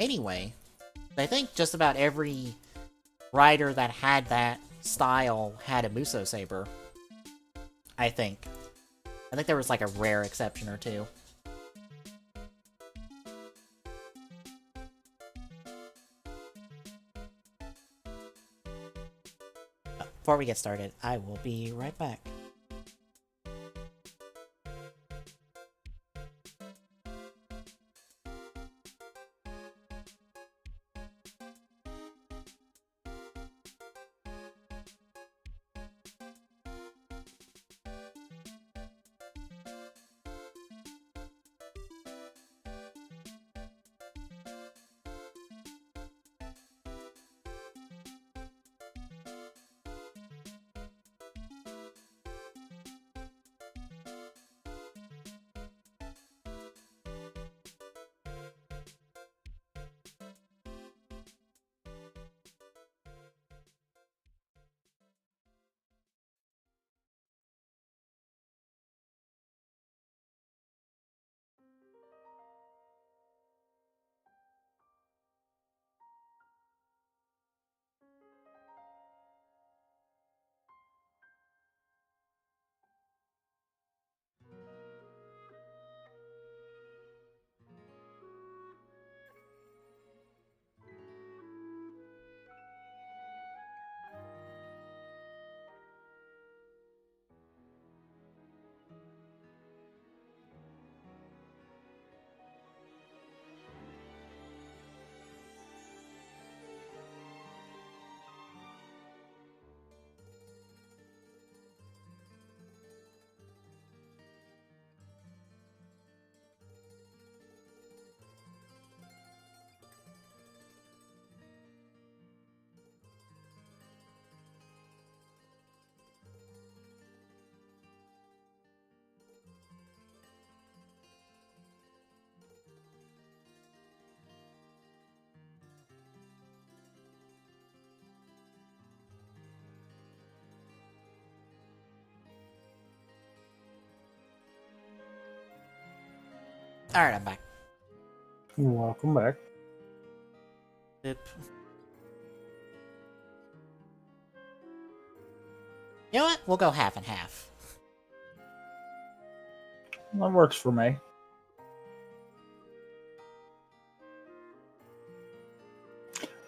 Anyway. I think just about every rider that had that style had a Muso Saber. I think there was like a rare exception or two. Before we get started, I will be right back. Alright, I'm back. Welcome back. Yep. You know what? We'll go half and half. That works for me.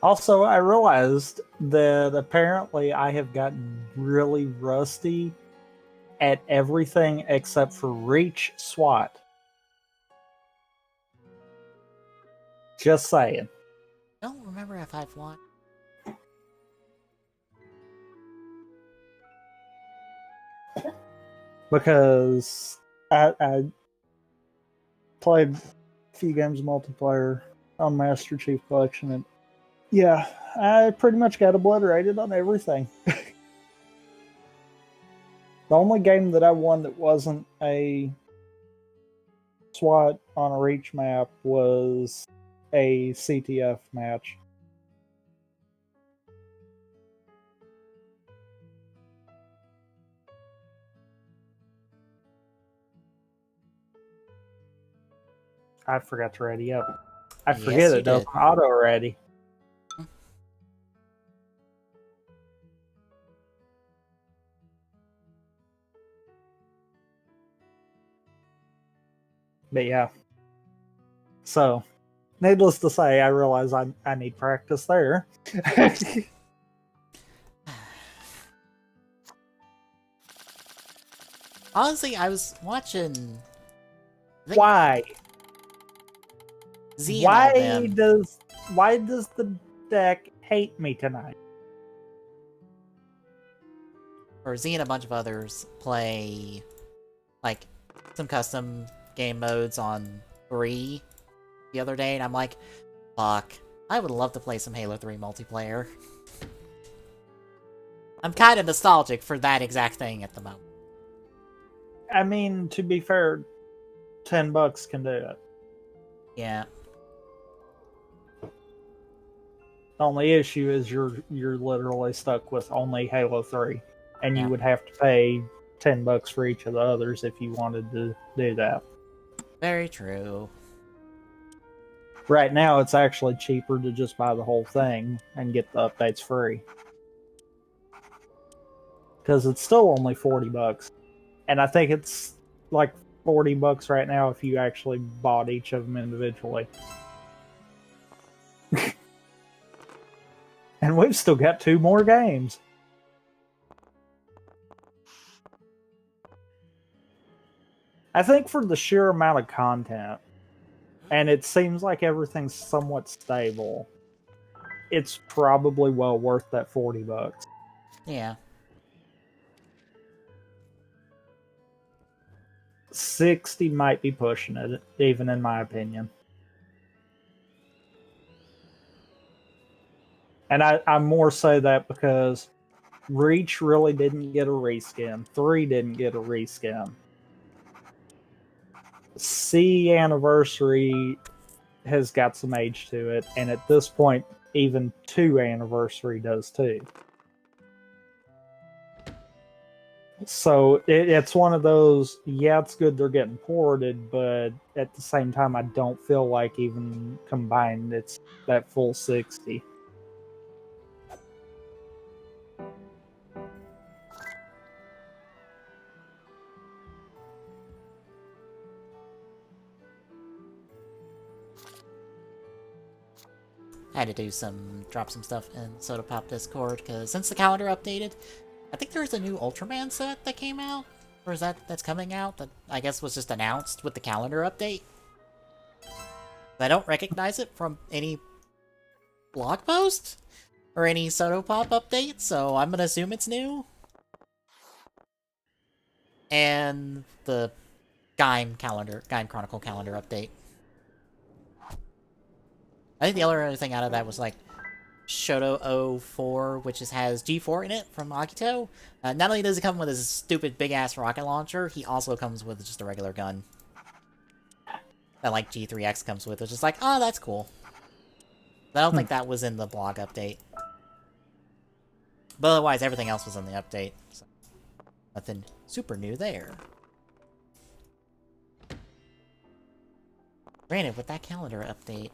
Also, I realized that apparently I have gotten really rusty at everything except for reach SWAT. Just saying. I don't remember if I've won. Because I played a few games of multiplayer on Master Chief Collection, and yeah, I pretty much got obliterated on everything. The only game that I won that wasn't a SWAT on a reach map was a CTF match. I forgot to ready up. I Yes, forget you it doesn't did. auto ready. But yeah. So, needless to say, I realize I need practice there. Honestly, I was watching... Why? Z and all them. Why does the deck hate me tonight? Or Z and a bunch of others play, like, some custom game modes on 3 the other day, and I'm like, fuck. I would love to play some Halo 3 multiplayer. I'm kind of nostalgic for that exact thing at the moment. I mean, to be fair, $10 can do it. Yeah. The only issue is you're literally stuck with only Halo 3, and you would have to pay $10 for each of the others if you wanted to do that. Very true. Right now, it's actually cheaper to just buy the whole thing and get the updates free. Because it's still only $40. And I think it's like $40 right now if you actually bought each of them individually. And we've still got 2 more games. I think for the sheer amount of content, and it seems like everything's somewhat stable, it's probably well worth that $40. Yeah. 60 might be pushing it, even in my opinion. And I more say that because Reach really didn't get a reskin. 3 didn't get a reskin. C Anniversary has got some age to it, and at this point, even 2 Anniversary does too. So it's one of those, yeah, it's good they're getting ported, but at the same time, I don't feel like even combined it's that full 60. I had to drop some stuff in Soda Pop Discord, because since the calendar updated, I think there's a new Ultraman set that came out, or is that's coming out, that I guess was just announced with the calendar update. I don't recognize it from any blog post, or any Soda Pop update, so I'm gonna assume it's new. And the Gaim Chronicle calendar update. I think the other thing out of that was like Shoto 04, which has G4 in it from Akito. Not only does it come with his stupid big-ass rocket launcher, he also comes with just a regular gun. That, like, G3X comes with, which is like, oh, that's cool. I don't think that was in the blog update. But otherwise, everything else was in the update. So nothing super new there. Granted, with that calendar update,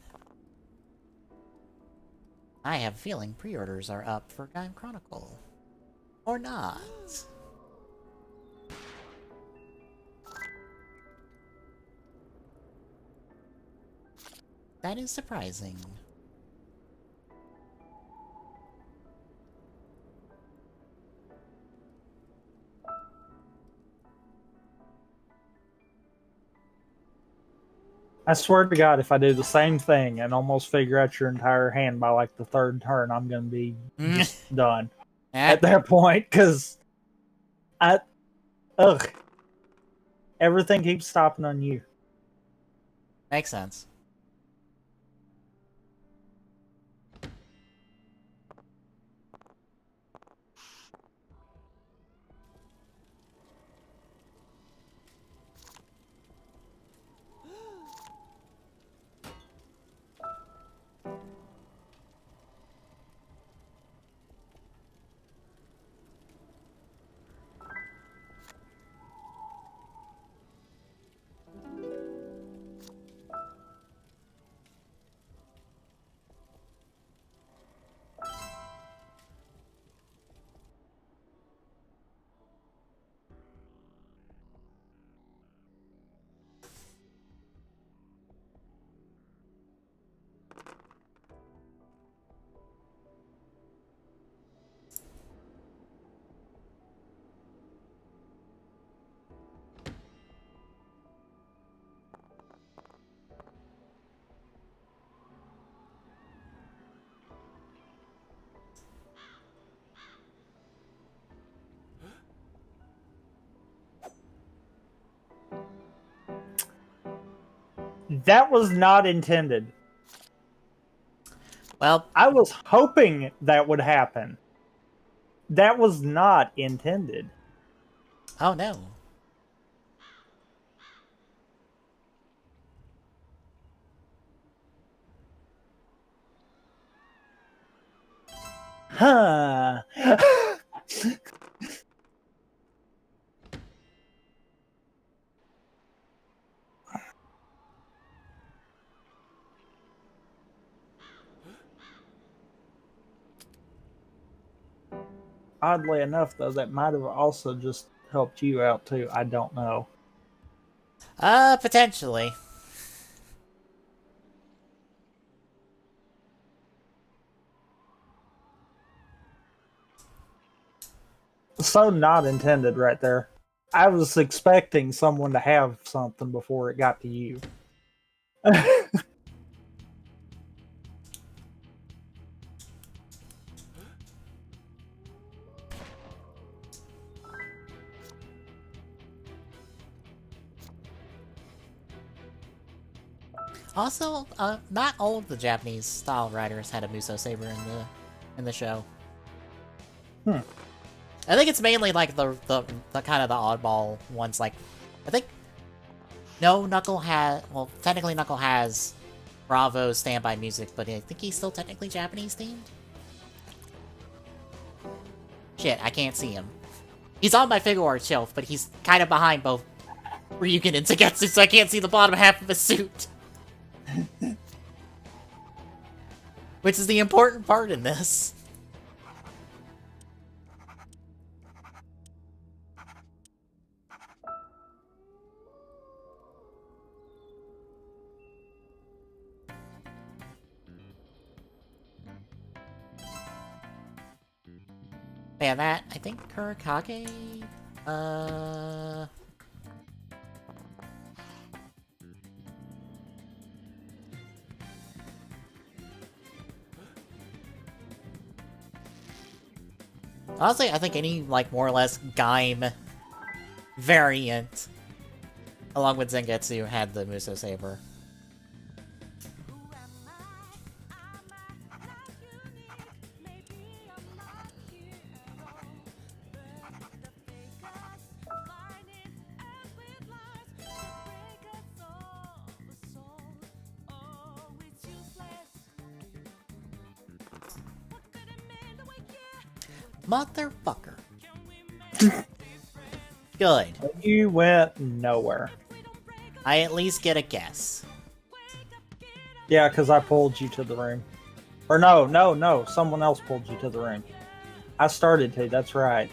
I have a feeling pre-orders are up for Gaim Chronicle. Or not. That is surprising. I swear to God, if I do the same thing and almost figure out your entire hand by like the 3rd turn, I'm going to be just done at that point, because everything keeps stopping on you. Makes sense. That was not intended. Well, I was hoping that would happen. That was not intended. oh no. Huh. Oddly enough, though, that might have also just helped you out too. I don't know. Potentially. So not intended right there. I was expecting someone to have something before it got to you. Also, not all of the Japanese style riders had a Muso Saber in the show. Hmm. I think it's mainly like the kind of the oddball ones. Like, I think no Knuckle has. Well, technically Knuckle has Bravo's standby music, but I think he's still technically Japanese themed. Shit, I can't see him. He's on my figure art shelf, but he's kind of behind both Ryugen and Tagetsu, so I can't see the bottom half of his suit. Which is the important part in this. Yeah, that, I think Kurakage, honestly, I think any, like, more or less Gaim variant, along with Zengetsu, had the Muso Saber. Motherfucker. Good. You went nowhere. I at least get a guess. Yeah, because I pulled you to the room. Or no. Someone else pulled you to the room. I started to, that's right.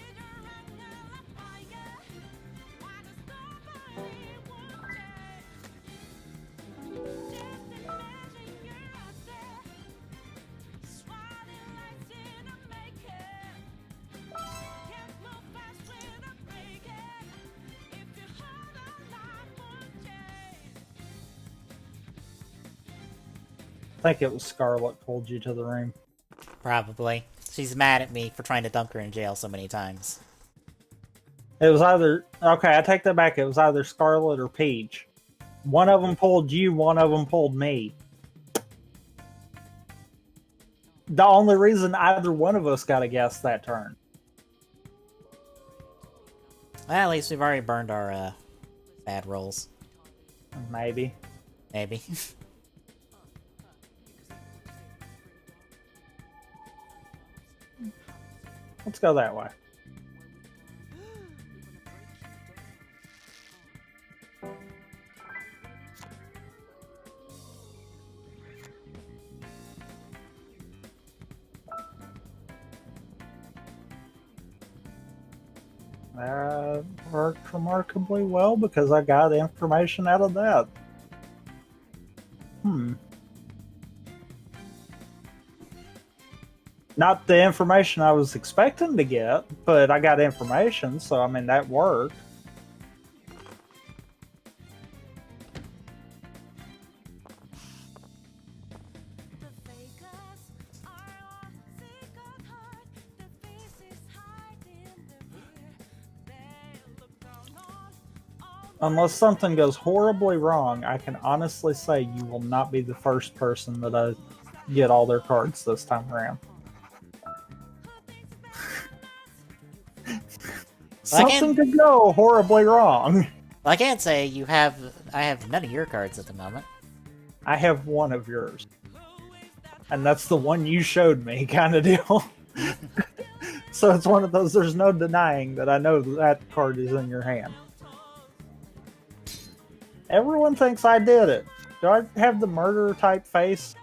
I think it was Scarlet pulled you to the room. Probably. She's mad at me for trying to dunk her in jail so many times. It was either... Okay, I take that back. It was either Scarlet or Peach. One of them pulled you, one of them pulled me. The only reason either one of us got a guess that turn. Well, at least we've already burned our, bad rolls. Maybe. Maybe. Let's go that way. That worked remarkably well because I got information out of that. Not the information I was expecting to get, but I got information, so I mean, that worked. Unless something goes horribly wrong, I can honestly say you will not be the first person that get all their cards this time around. Something could go horribly wrong. Well, I can't say I have none of your cards at the moment. I have one of yours. And that's the one you showed me, kind of deal. So it's one of those, there's no denying that I know that card is in your hand. Everyone thinks I did it. Do I have the murderer type face?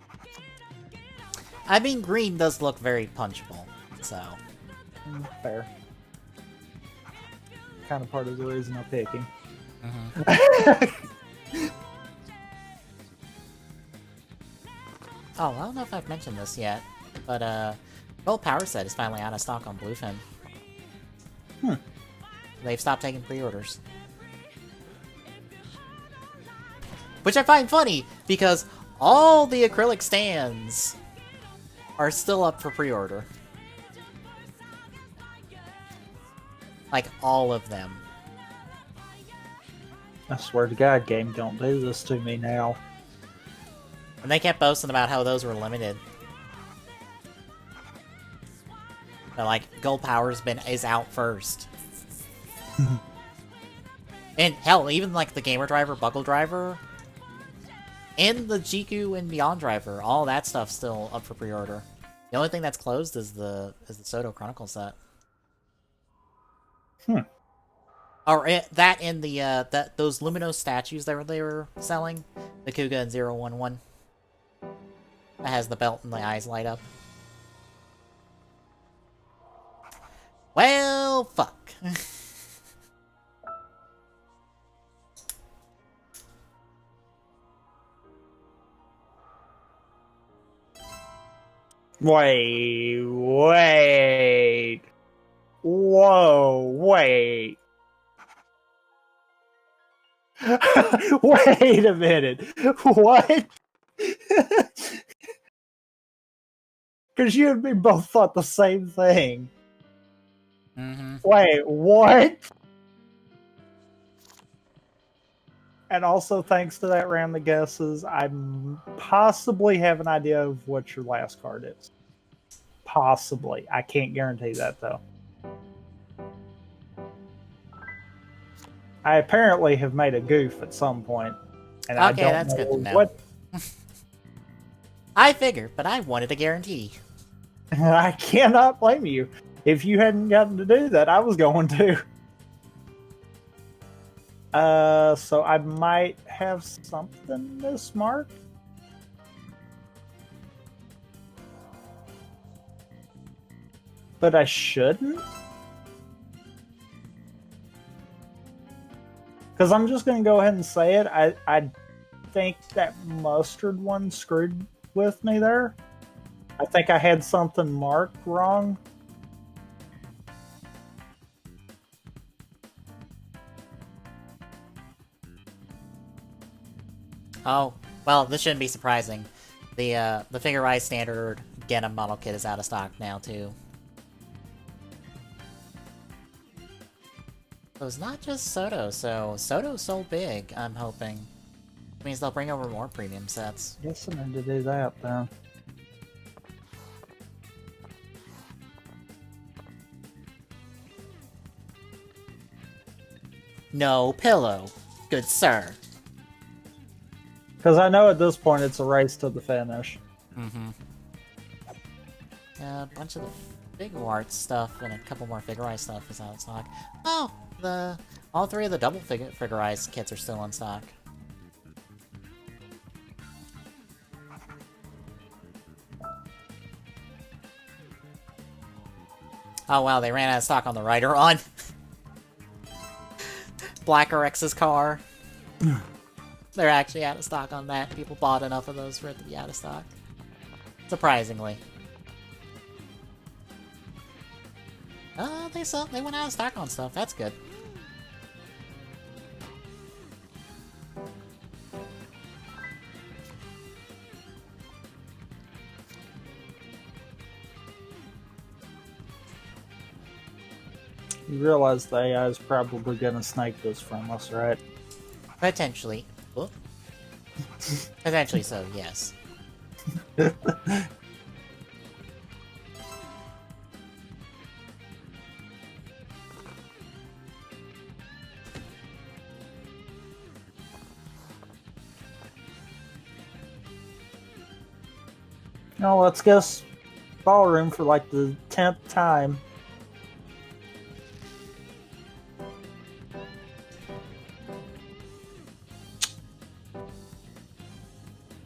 I mean, green does look very punchable, so... Fair. Kind of part of the reason I'm picking. Oh, I don't know if I've mentioned this yet, but Gold Power Set is finally out of stock on Bluefin. They've stopped taking pre-orders. Which I find funny, because all the acrylic stands are still up for pre-order. Like, all of them. I swear to God, game, don't do this to me now. And they kept boasting about how those were limited. But, like, Gold Power's is out first. And hell, even like the Gamer Driver, Buckle Driver, and the GQ and Beyond Driver, all that stuff's still up for pre-order. The only thing that's closed is the Soto Chronicle set. Or that and the those Luminos statues that they were selling, the Kuga and 011. That has the belt and the eyes light up. Well, fuck. Wait. Whoa, wait. Wait a minute. What? Because you and me both thought the same thing. Wait, what? And also, thanks to that round of guesses, I possibly have an idea of what your last card is. Possibly. I can't guarantee that, though. I apparently have made a goof at some point, and I don't that's know good to know. what. I figured, but I wanted a guarantee. I cannot blame you. If you hadn't gotten to do that, I was going to. So I might have something mismarked. But I shouldn't? Because I'm just going to go ahead and say it. I think that mustard one screwed with me there. I think I had something marked wrong. Oh, well, this shouldn't be surprising. The Figure Eye standard Genom model kit is out of stock now, too. So it's not just Soto, so Soto's so big, I'm hoping. It means they'll bring over more premium sets. Guess I need to do that, though. No pillow, good sir. Because I know at this point it's a race to the finish. A bunch of the Figure Art stuff and a couple more Figure Eye stuff is out of stock. Oh, all three of the double Figure Eyes kits are still in stock. Oh wow, they ran out of stock on the Rider on Black RX's car. They're actually out of stock on that. People bought enough of those for it to be out of stock. Surprisingly. They went out of stock on stuff. That's good. You realize the AI is probably going to snake this from us, right? Potentially. Oh. Potentially so, yes. Now let's guess ballroom for like the 10th time.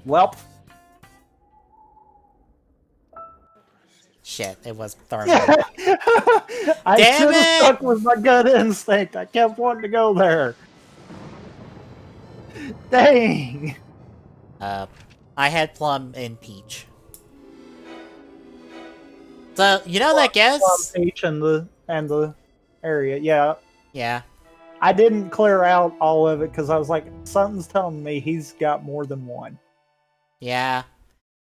Welp. Shit, it was Thermal. I should have stuck with my gut instinct. I kept wanting to go there. Dang. I had Plum and Peach. So, you know that guess? Plum, Peach, and the area, yeah. Yeah. I didn't clear out all of it because I was like, something's telling me he's got more than one. Yeah.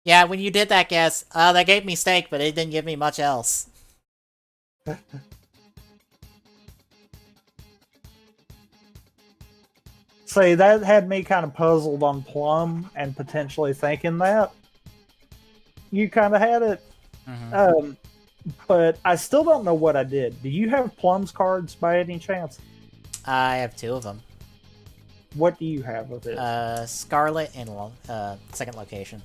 Yeah, when you did that guess, that gave me steak, but it didn't give me much else. See, that had me kind of puzzled on Plum and potentially thinking that. You kind of had it. Mm-hmm. But I still don't know what I did. Do you have Plum's cards by any chance? I have 2 of them. What do you have of it? Scarlet and second location.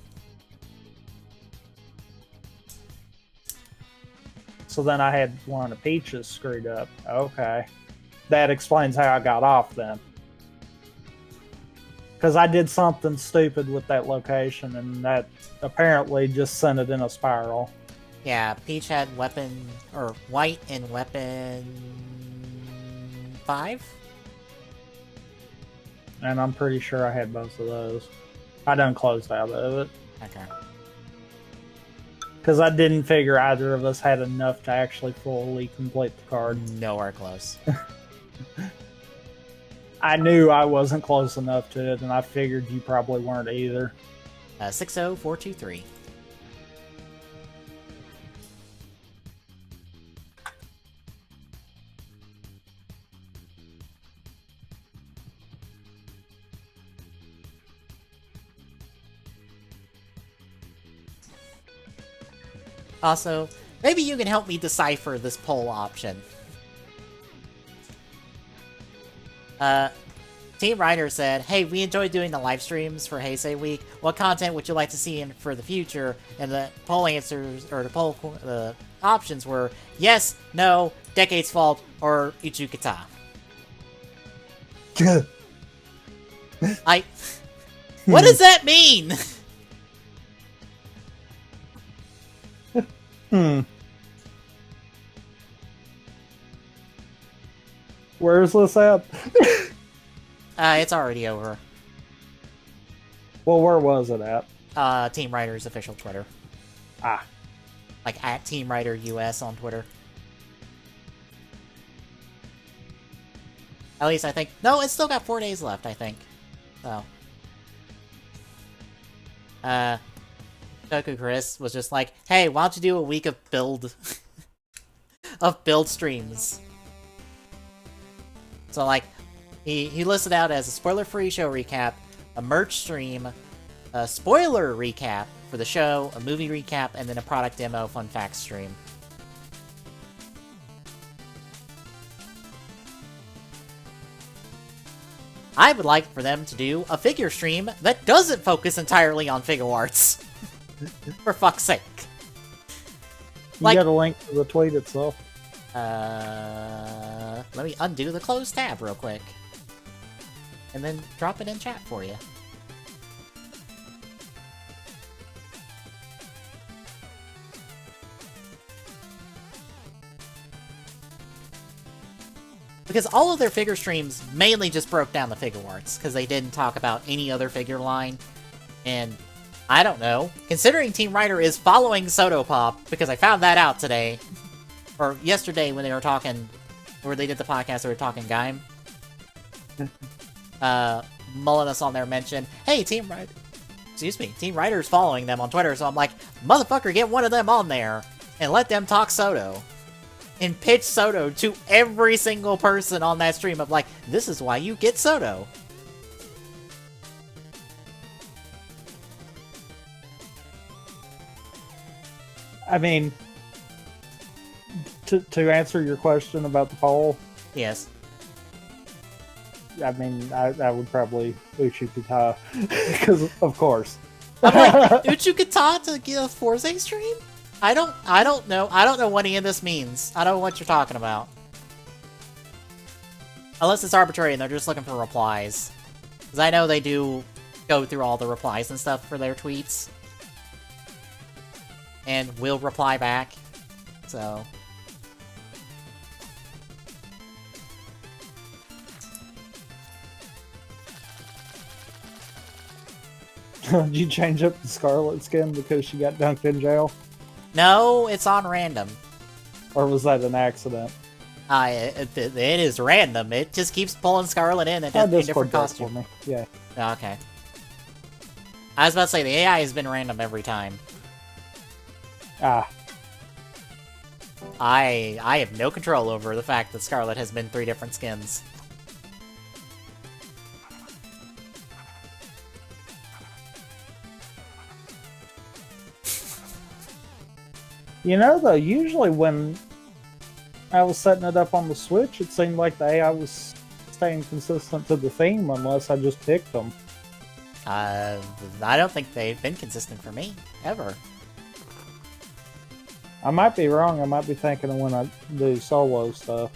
So then I had one of Peach's screwed up. Okay. That explains how I got off then. Because I did something stupid with that location, and that apparently just sent it in a spiral. Yeah, Peach had weapon, or white and weapon 5? And I'm pretty sure I had both of those. I done closed out of it. Okay. Because I didn't figure either of us had enough to actually fully complete the card. Nowhere close. I knew I wasn't close enough to it, and I figured you probably weren't either. 60423. Also, maybe you can help me decipher this poll option. Team Ryder said, "Hey, we enjoyed doing the live streams for Heisei Week. What content would you like to see in for the future?" And the poll answers, or the options were yes, no, Decade's Fault, or Ichukata. What does that mean? Where's this at? It's already over. Well, where was it at? Team Ryder's official Twitter. Ah. Like, at Team Ryder US on Twitter. At least I think... No, it's still got 4 days left, I think. So. Goku Chris was just like, "Hey, why don't you do a week of build... of build streams?" So, like, he listed out as a spoiler-free show recap, a merch stream, a spoiler recap for the show, a movie recap, and then a product demo fun facts stream. I would like for them to do a figure stream that doesn't focus entirely on figure arts. For fuck's sake. You got a link to the tweet itself. Let me undo the closed tab real quick. And then drop it in chat for you. Because all of their figure streams mainly just broke down the figure arts, because they didn't talk about any other figure line. And I don't know. Considering Team Ryder is following Sotopop, because I found that out today, or yesterday when they were talking, where they did the podcast, they were talking Gaim. Mullinus on there mentioned, "Hey, Team Ryder," excuse me, Team Ryder's following them on Twitter, so I'm like, motherfucker, get one of them on there, and let them talk Soto. And pitch Soto to every single person on that stream of like, this is why you get Soto. I mean, to answer your question about the poll, Yes. I mean, I would probably Uchukita because, of course. I'm like, Uchukata to get a Forza stream? I don't know. I don't know what any of this means. I don't know what you're talking about. Unless it's arbitrary and they're just looking for replies. Because I know they do go through all the replies and stuff for their tweets. And will reply back. So... Did you change up the Scarlet skin because she got dunked in jail? No, it's on random. Or was that an accident? It is random. It just keeps pulling Scarlet in and in different costumes. For me. Yeah. Okay. I was about to say, the AI has been random every time. Ah. I have no control over the fact that Scarlet has been 3 different skins. You know, though, usually when I was setting it up on the Switch, it seemed like the AI was staying consistent to the theme unless I just picked them. I don't think they've been consistent for me, ever. I might be wrong. I might be thinking of when I do solo stuff.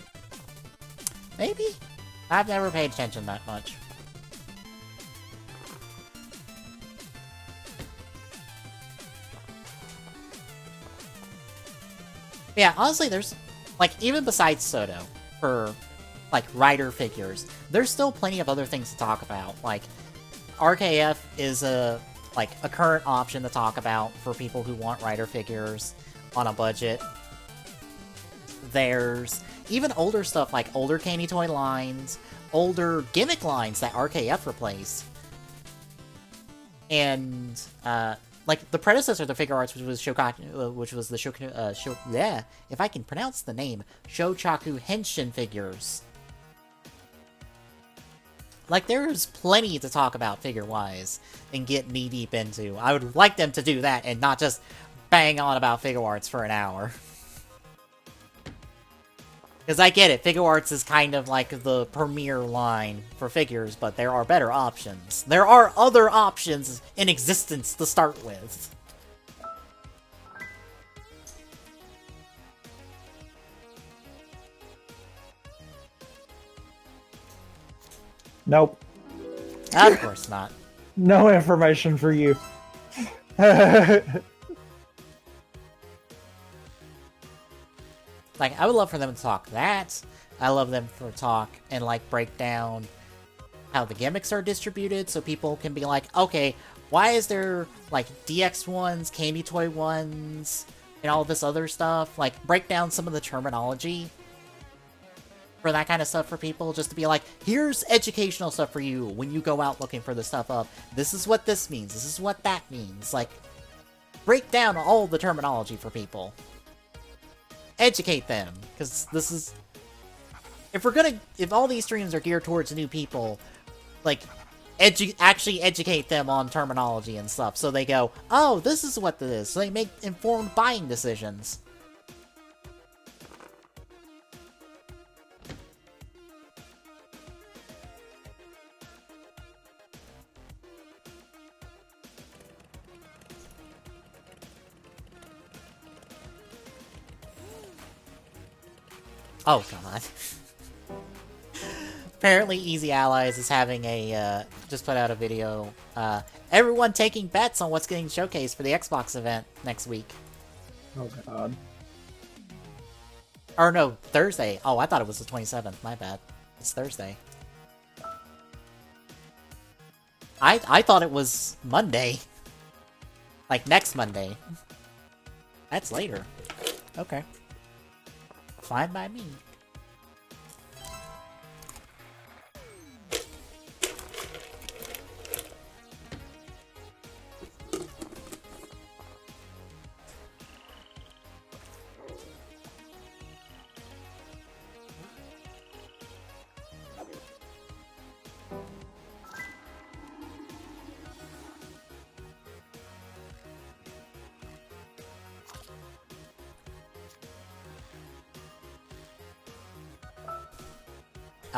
Maybe? I've never paid attention that much. Yeah, honestly, there's, like, even besides Soto, for, like, rider figures, there's still plenty of other things to talk about. Like, RKF is a current option to talk about for people who want rider figures on a budget. There's even older stuff like older candy toy lines, older gimmick lines that RKF replaced. And, like, the predecessor to Figure Arts, which was if I can pronounce the name, Shochaku Henshin figures. Like, there's plenty to talk about figure-wise and get knee-deep into. I would like them to do that and not just bang on about Figure Arts for an hour. Because I get it, Figure Arts is kind of like the premier line for figures, but there are better options. There are other options in existence to start with. Nope. Of course not. No information for you. Like, I would love for them to talk that. I love them to talk and, like, break down how the gimmicks are distributed so people can be like, okay, why is there, like, DX ones, candy toy ones, and all this other stuff? Like, break down some of the terminology for that kind of stuff for people, just to be like, here's educational stuff for you when you go out looking for the stuff up. This is what this means. This is what that means. Like, break down all the terminology for people. Educate them, because this is... If all these streams are geared towards new people, like, actually educate them on terminology and stuff, so they go, oh, this is what this is, so they make informed buying decisions. Oh, God. Apparently Easy Allies is having a, just put out a video, everyone taking bets on what's getting showcased for the Xbox event next week. Oh, God. Or no, Thursday. Oh, I thought it was the 27th, my bad. It's Thursday. I thought it was Monday. Like, next Monday. That's later. Okay. Fine by me.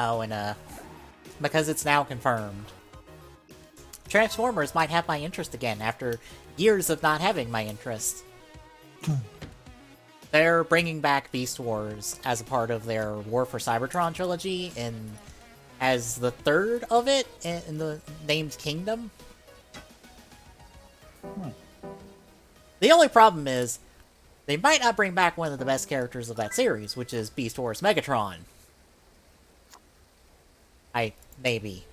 Oh, and because it's now confirmed, Transformers might have my interest again after years of not having my interest. They're bringing back Beast Wars as a part of their War for Cybertron trilogy, and as the third of it in the named Kingdom. The only problem is, they might not bring back one of the best characters of that series, which is Beast Wars Megatron. Maybe.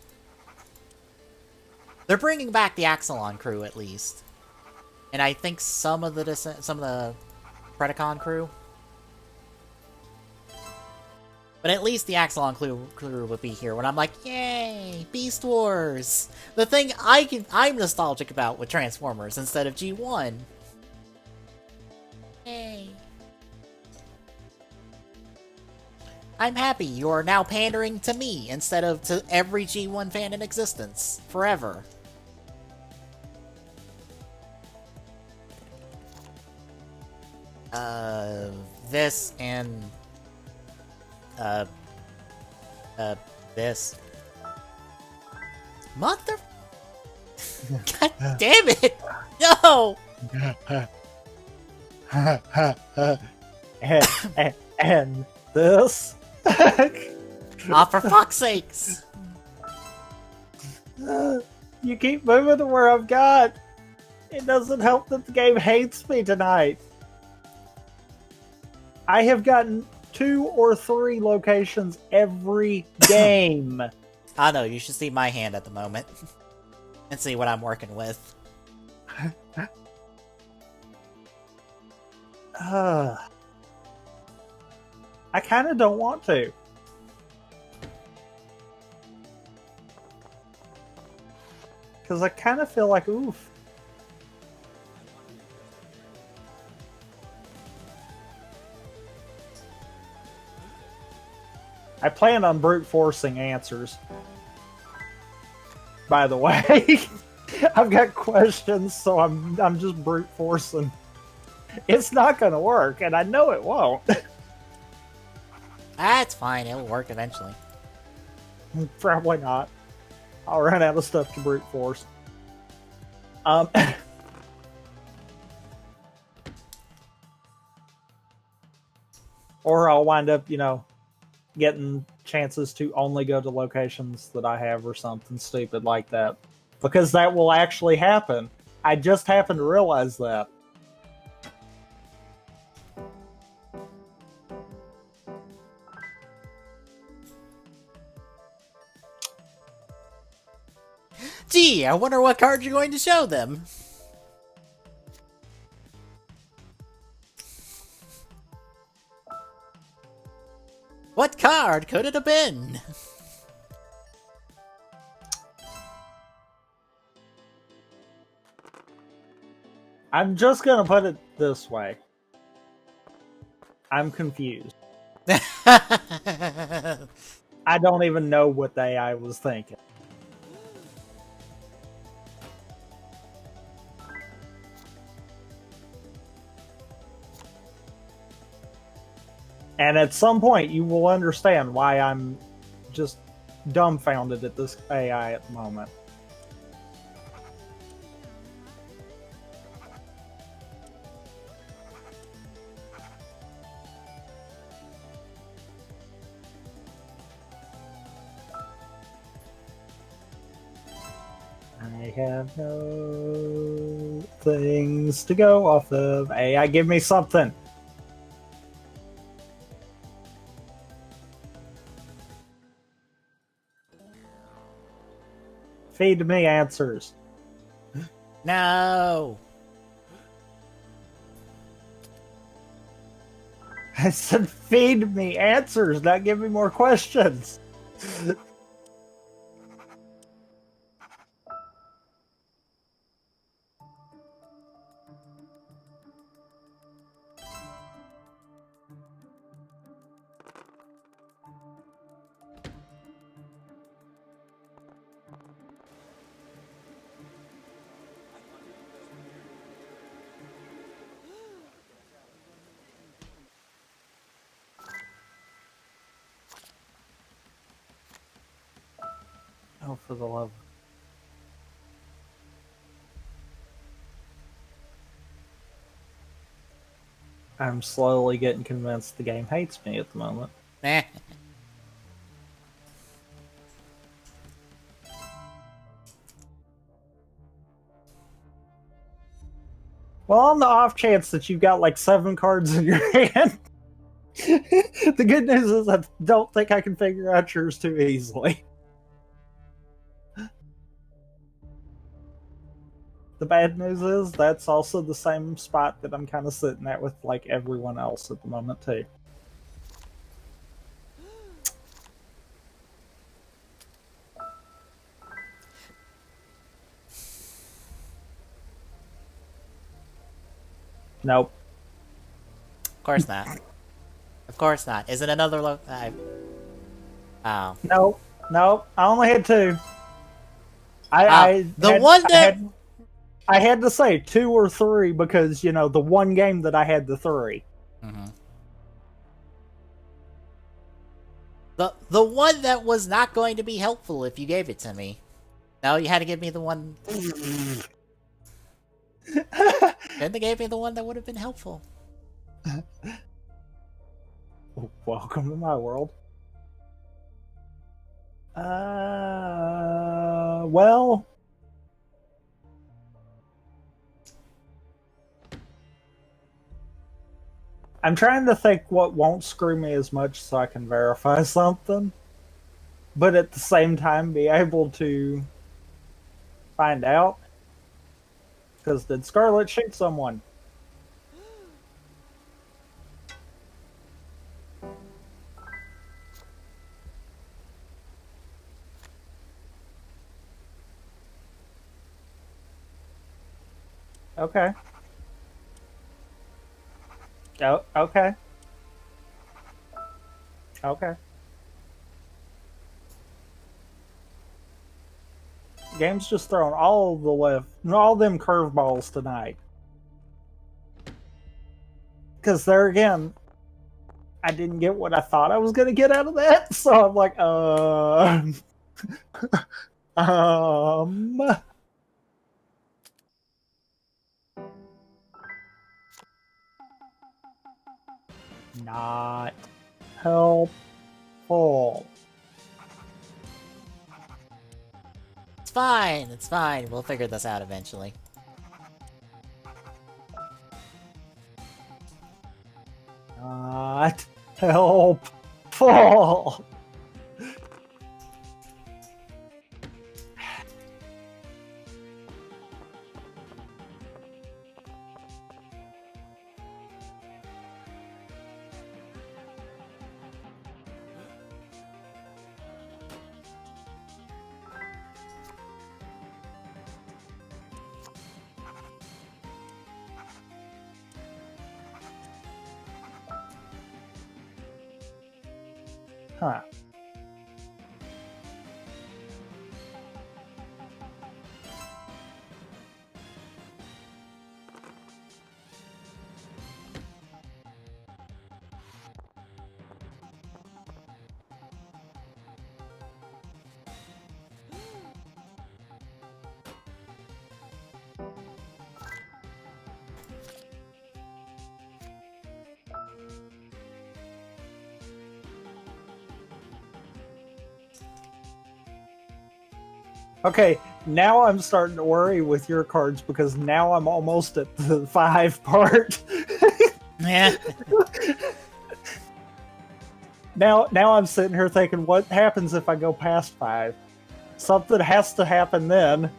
They're bringing back the Axelon crew, at least. And I think some of the Predacon crew. But at least the Axelon crew would be here when I'm like, yay, Beast Wars! The thing I'm nostalgic about with Transformers instead of G1. Yay. I'm happy you are now pandering to me instead of to every G1 fan in existence. Forever. This and... this. Mother... God damn it! No! and this? For fuck's sakes! You keep moving to where I've got. It doesn't help that the game hates me tonight. I have gotten 2 or 3 locations every game. I know, you should see my hand at the moment. And see what I'm working with. I kind of don't want to. Because I kind of feel like, oof. I plan on brute forcing answers. By the way, I've got questions, so I'm just brute forcing. It's not going to work, and I know it won't. That's fine, it'll work eventually. Probably not. I'll run out of stuff to brute force. Or I'll wind up, getting chances to only go to locations that I have or something stupid like that. Because that will actually happen. I just happened to realize that. Gee, I wonder what card you're going to show them. What card could it have been? I'm just gonna put it this way. I'm confused. I don't even know what the AI was thinking. And at some point, you will understand why I'm just dumbfounded at this AI at the moment. I have no things to go off of. AI, give me something. Feed me answers. No. I said feed me answers, not give me more questions. Oh, for the love. I'm slowly getting convinced the game hates me at the moment. Eh. Well, on the off chance that you've got like 7 cards in your hand, the good news is I don't think I can figure out yours too easily. The bad news is that's also the same spot that I'm kind of sitting at with like everyone else at the moment too. Nope. Of course not. Of course not. Is it another Oh. Nope. Nope. I only had 2. The one that... I had to say 2 or 3 because, you know, the one game that I had the 3. Mm-hmm. The one that was not going to be helpful if you gave it to me. No, you had to give me the one... Then they gave me the one that would have been helpful. Welcome to my world. Well... I'm trying to think what won't screw me as much so I can verify something, but at the same time be able to find out. Because did Scarlet shoot someone? Okay. Oh, okay. Okay. Game's just throwing all them curveballs tonight. Because there again, I didn't get what I thought I was gonna get out of that, so I'm like, not helpful. It's fine. It's fine. We'll figure this out eventually. Not helpful. Huh. Okay, now I'm starting to worry with your cards because now I'm almost at the 5 part. Yeah. Now I'm sitting here thinking, what happens if I go past 5? Something has to happen then.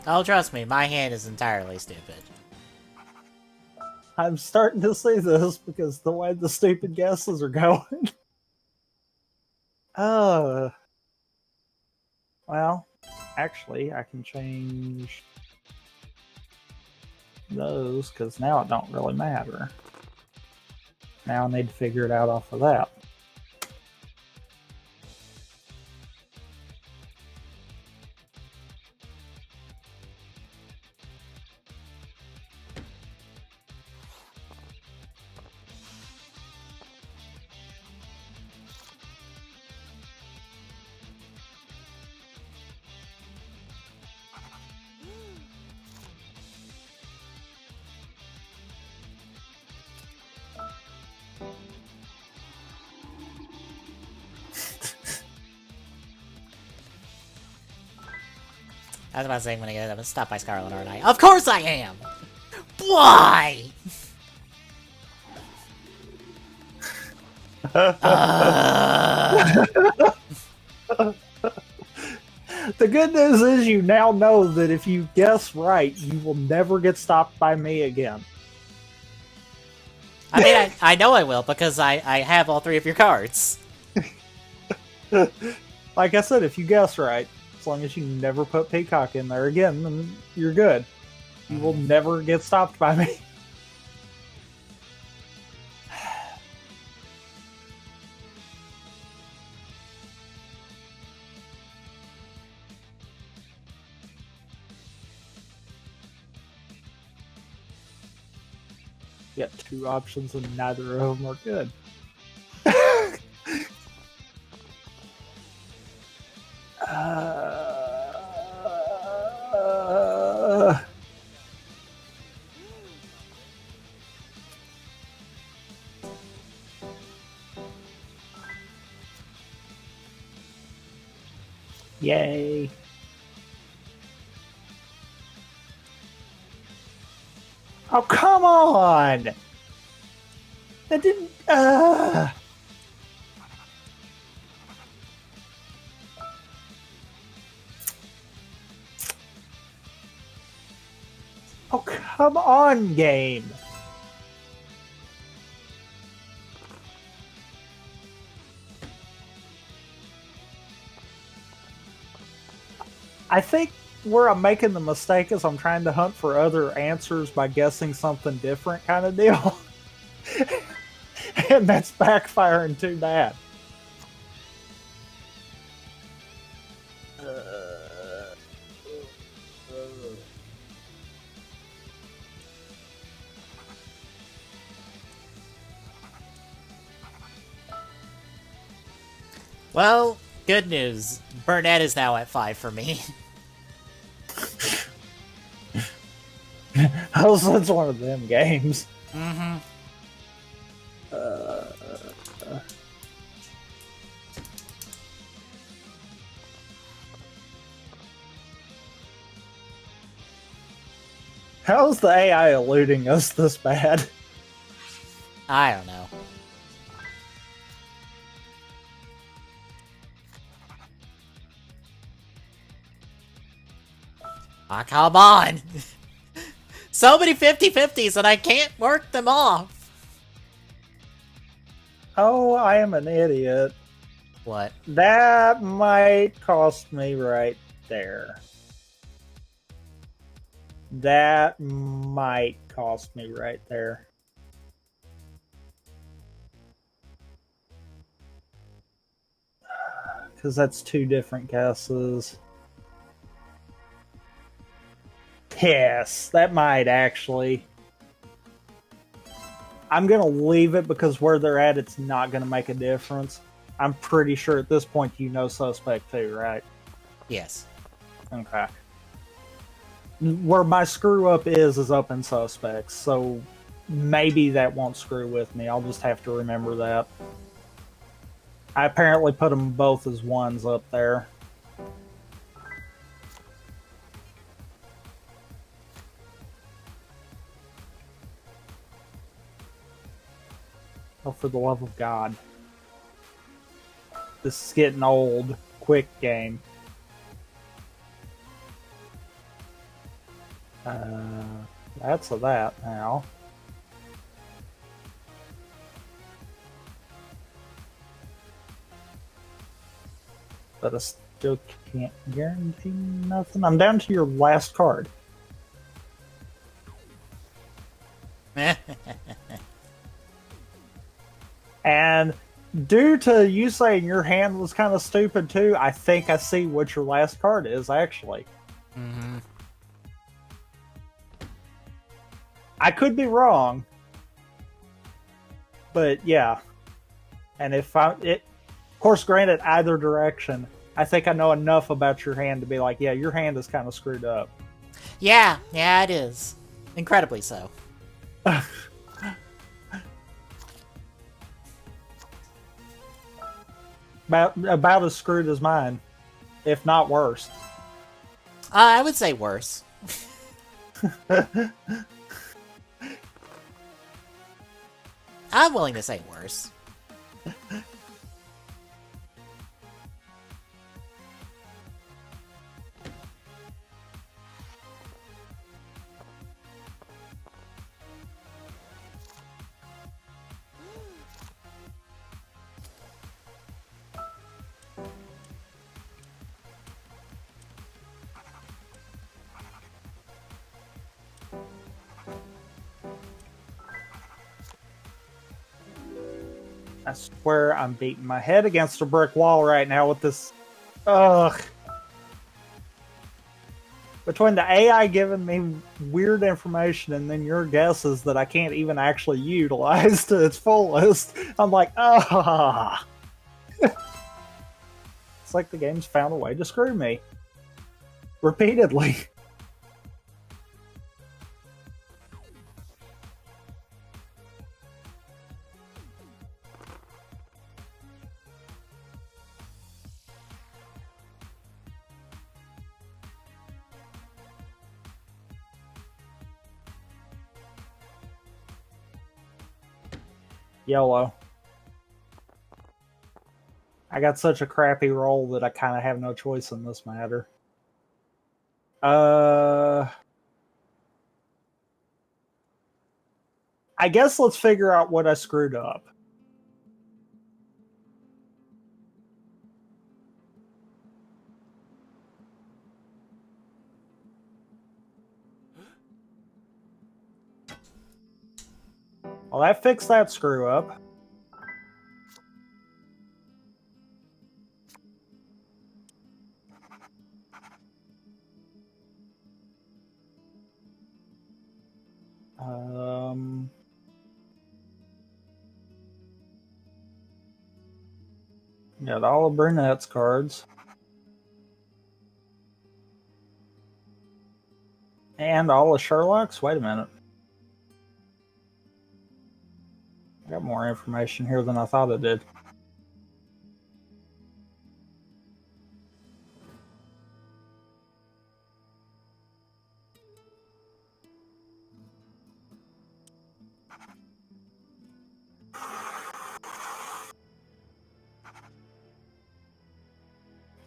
Oh, trust me, my hand is entirely stupid. I'm starting to see this because the way the stupid guesses are going. Well, actually, I can change those because now it don't really matter. Now I need to figure it out off of that. I was about to say when I get stopped by Scarlet, aren't I? Of course I am! Why? The good news is you now know that if you guess right, you will never get stopped by me again. I mean, I know I will, because I have all 3 of your cards. Like I said, if you guess right, as long as you never put Peacock in there again, then you're good. You will never get stopped by me. You got 2 options and neither of them are good. Yay. Oh, come on! That didn't... Oh, come on, game! I think where I'm making the mistake is I'm trying to hunt for other answers by guessing something different kind of deal. And that's backfiring too bad. Well, good news. Burnett is now at 5 for me. Also, it's one of them games. Mm-hmm. How's the AI eluding us this bad? I don't know. Ah, come on! So many 50-50s and I can't work them off! Oh, I am an idiot. What? That might cost me right there. That might cost me right there. Because that's 2 different guesses. Yes, that might actually. I'm going to leave it because where they're at, it's not going to make a difference. I'm pretty sure at this point you know Suspect 2, right? Yes. Okay. Where my screw up is up in Suspects, so maybe that won't screw with me. I'll just have to remember that. I apparently put them both as 1s up there. Oh, for the love of God. This is getting old. Quick game. That's a that now. But I still can't guarantee nothing. I'm down to your last card. And due to you saying your hand was kind of stupid too, I think I see what your last card is, actually. Mm-hmm. I could be wrong. But yeah. And if of course, granted, either direction, I think I know enough about your hand to be like, yeah, your hand is kind of screwed up. Yeah, it is. Incredibly so. About as screwed as mine, if not worse. I would say worse. I'm willing to say worse. I swear I'm beating my head against a brick wall right now with this. Ugh. Between the AI giving me weird information and then your guesses that I can't even actually utilize to its fullest, I'm like, ah. It's like the game's found a way to screw me. Repeatedly. Yellow. I got such a crappy roll that I kind of have no choice in this matter. I guess let's figure out what I screwed up. Well, that fixed that screw up. Got all of Brunette's cards. And all of Sherlock's? Wait a minute. I got more information here than I thought it did.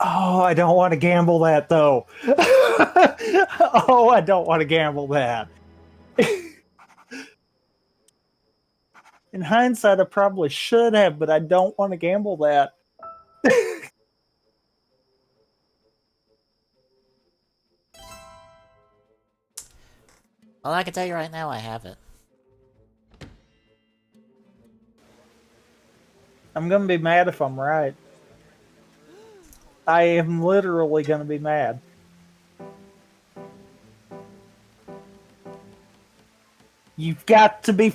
Oh, I don't want to gamble that, though. Oh, I don't want to gamble that. In hindsight, I probably should have, but I don't want to gamble that. Well, I can tell you right now, I have it. I'm going to be mad if I'm right. I am literally going to be mad. You've got to be...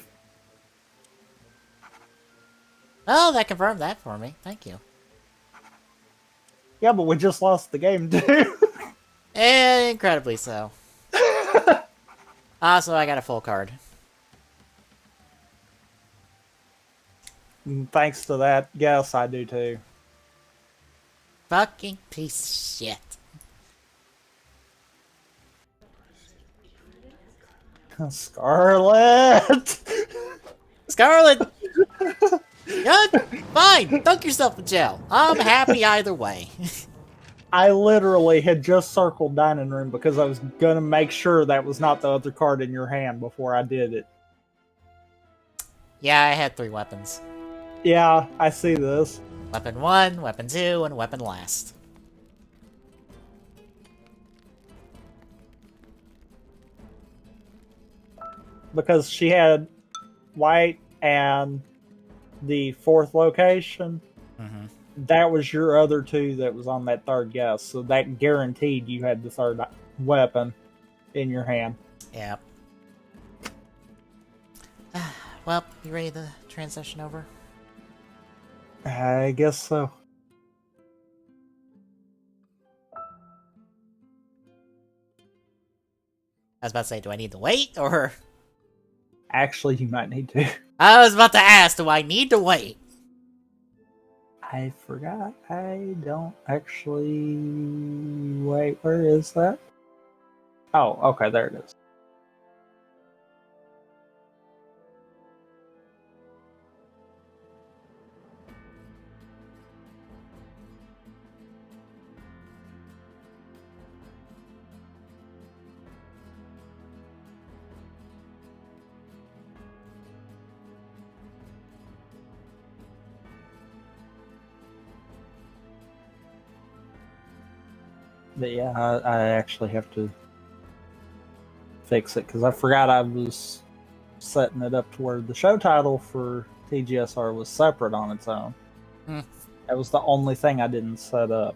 Oh, that confirmed that for me. Thank you. Yeah, but we just lost the game, too. Incredibly so. Also, I got a full card. Thanks to that, yes, I do, too. Fucking piece of shit. Scarlet! Scarlet! Good? Fine! Dunk yourself in jail. I'm happy either way. I literally had just circled dining room because I was going to make sure that was not the other card in your hand before I did it. Yeah, I had 3 weapons. Yeah, I see this. Weapon 1, weapon 2, and weapon last. Because she had white and the 4th location. Mm-hmm. That was your other 2 that was on that 3rd guess. So that guaranteed you had the 3rd weapon in your hand. Yeah. Well, you ready to transition over? I guess so. I was about to say, do I need to wait, or... Actually, you might need to. I was about to ask, do I need to wait? I forgot. I don't actually... Wait, where is that? Oh, okay, there it is. But yeah, I actually have to fix it because I forgot I was setting it up to where the show title for TGSR was separate on its own. Hmm. That was the only thing I didn't set up.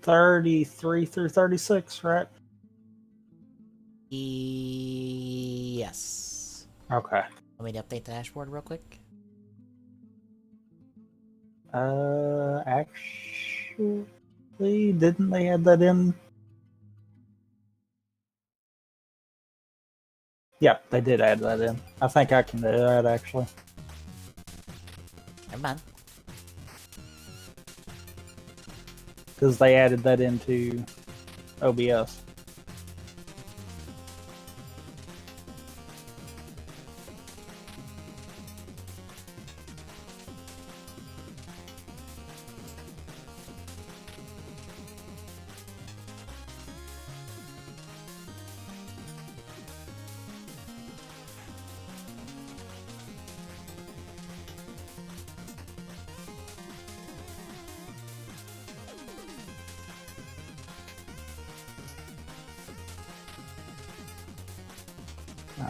$33 through $36, right? Yes. Okay. Let me update the dashboard real quick. Actually, didn't they add that in? Yep, they did add that in. I think I can do that, actually. Never mind. Because they added that into OBS.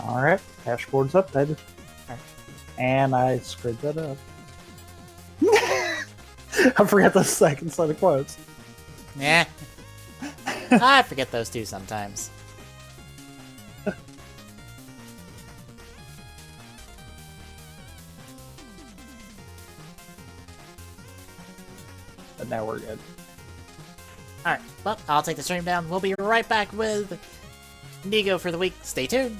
Alright, dashboard's updated. Okay. And I screwed that up. I forgot the second set of quotes. Yeah. I forget those too sometimes. But now we're good. Alright, well, I'll take the stream down. We'll be right back with Nigo for the week. Stay tuned.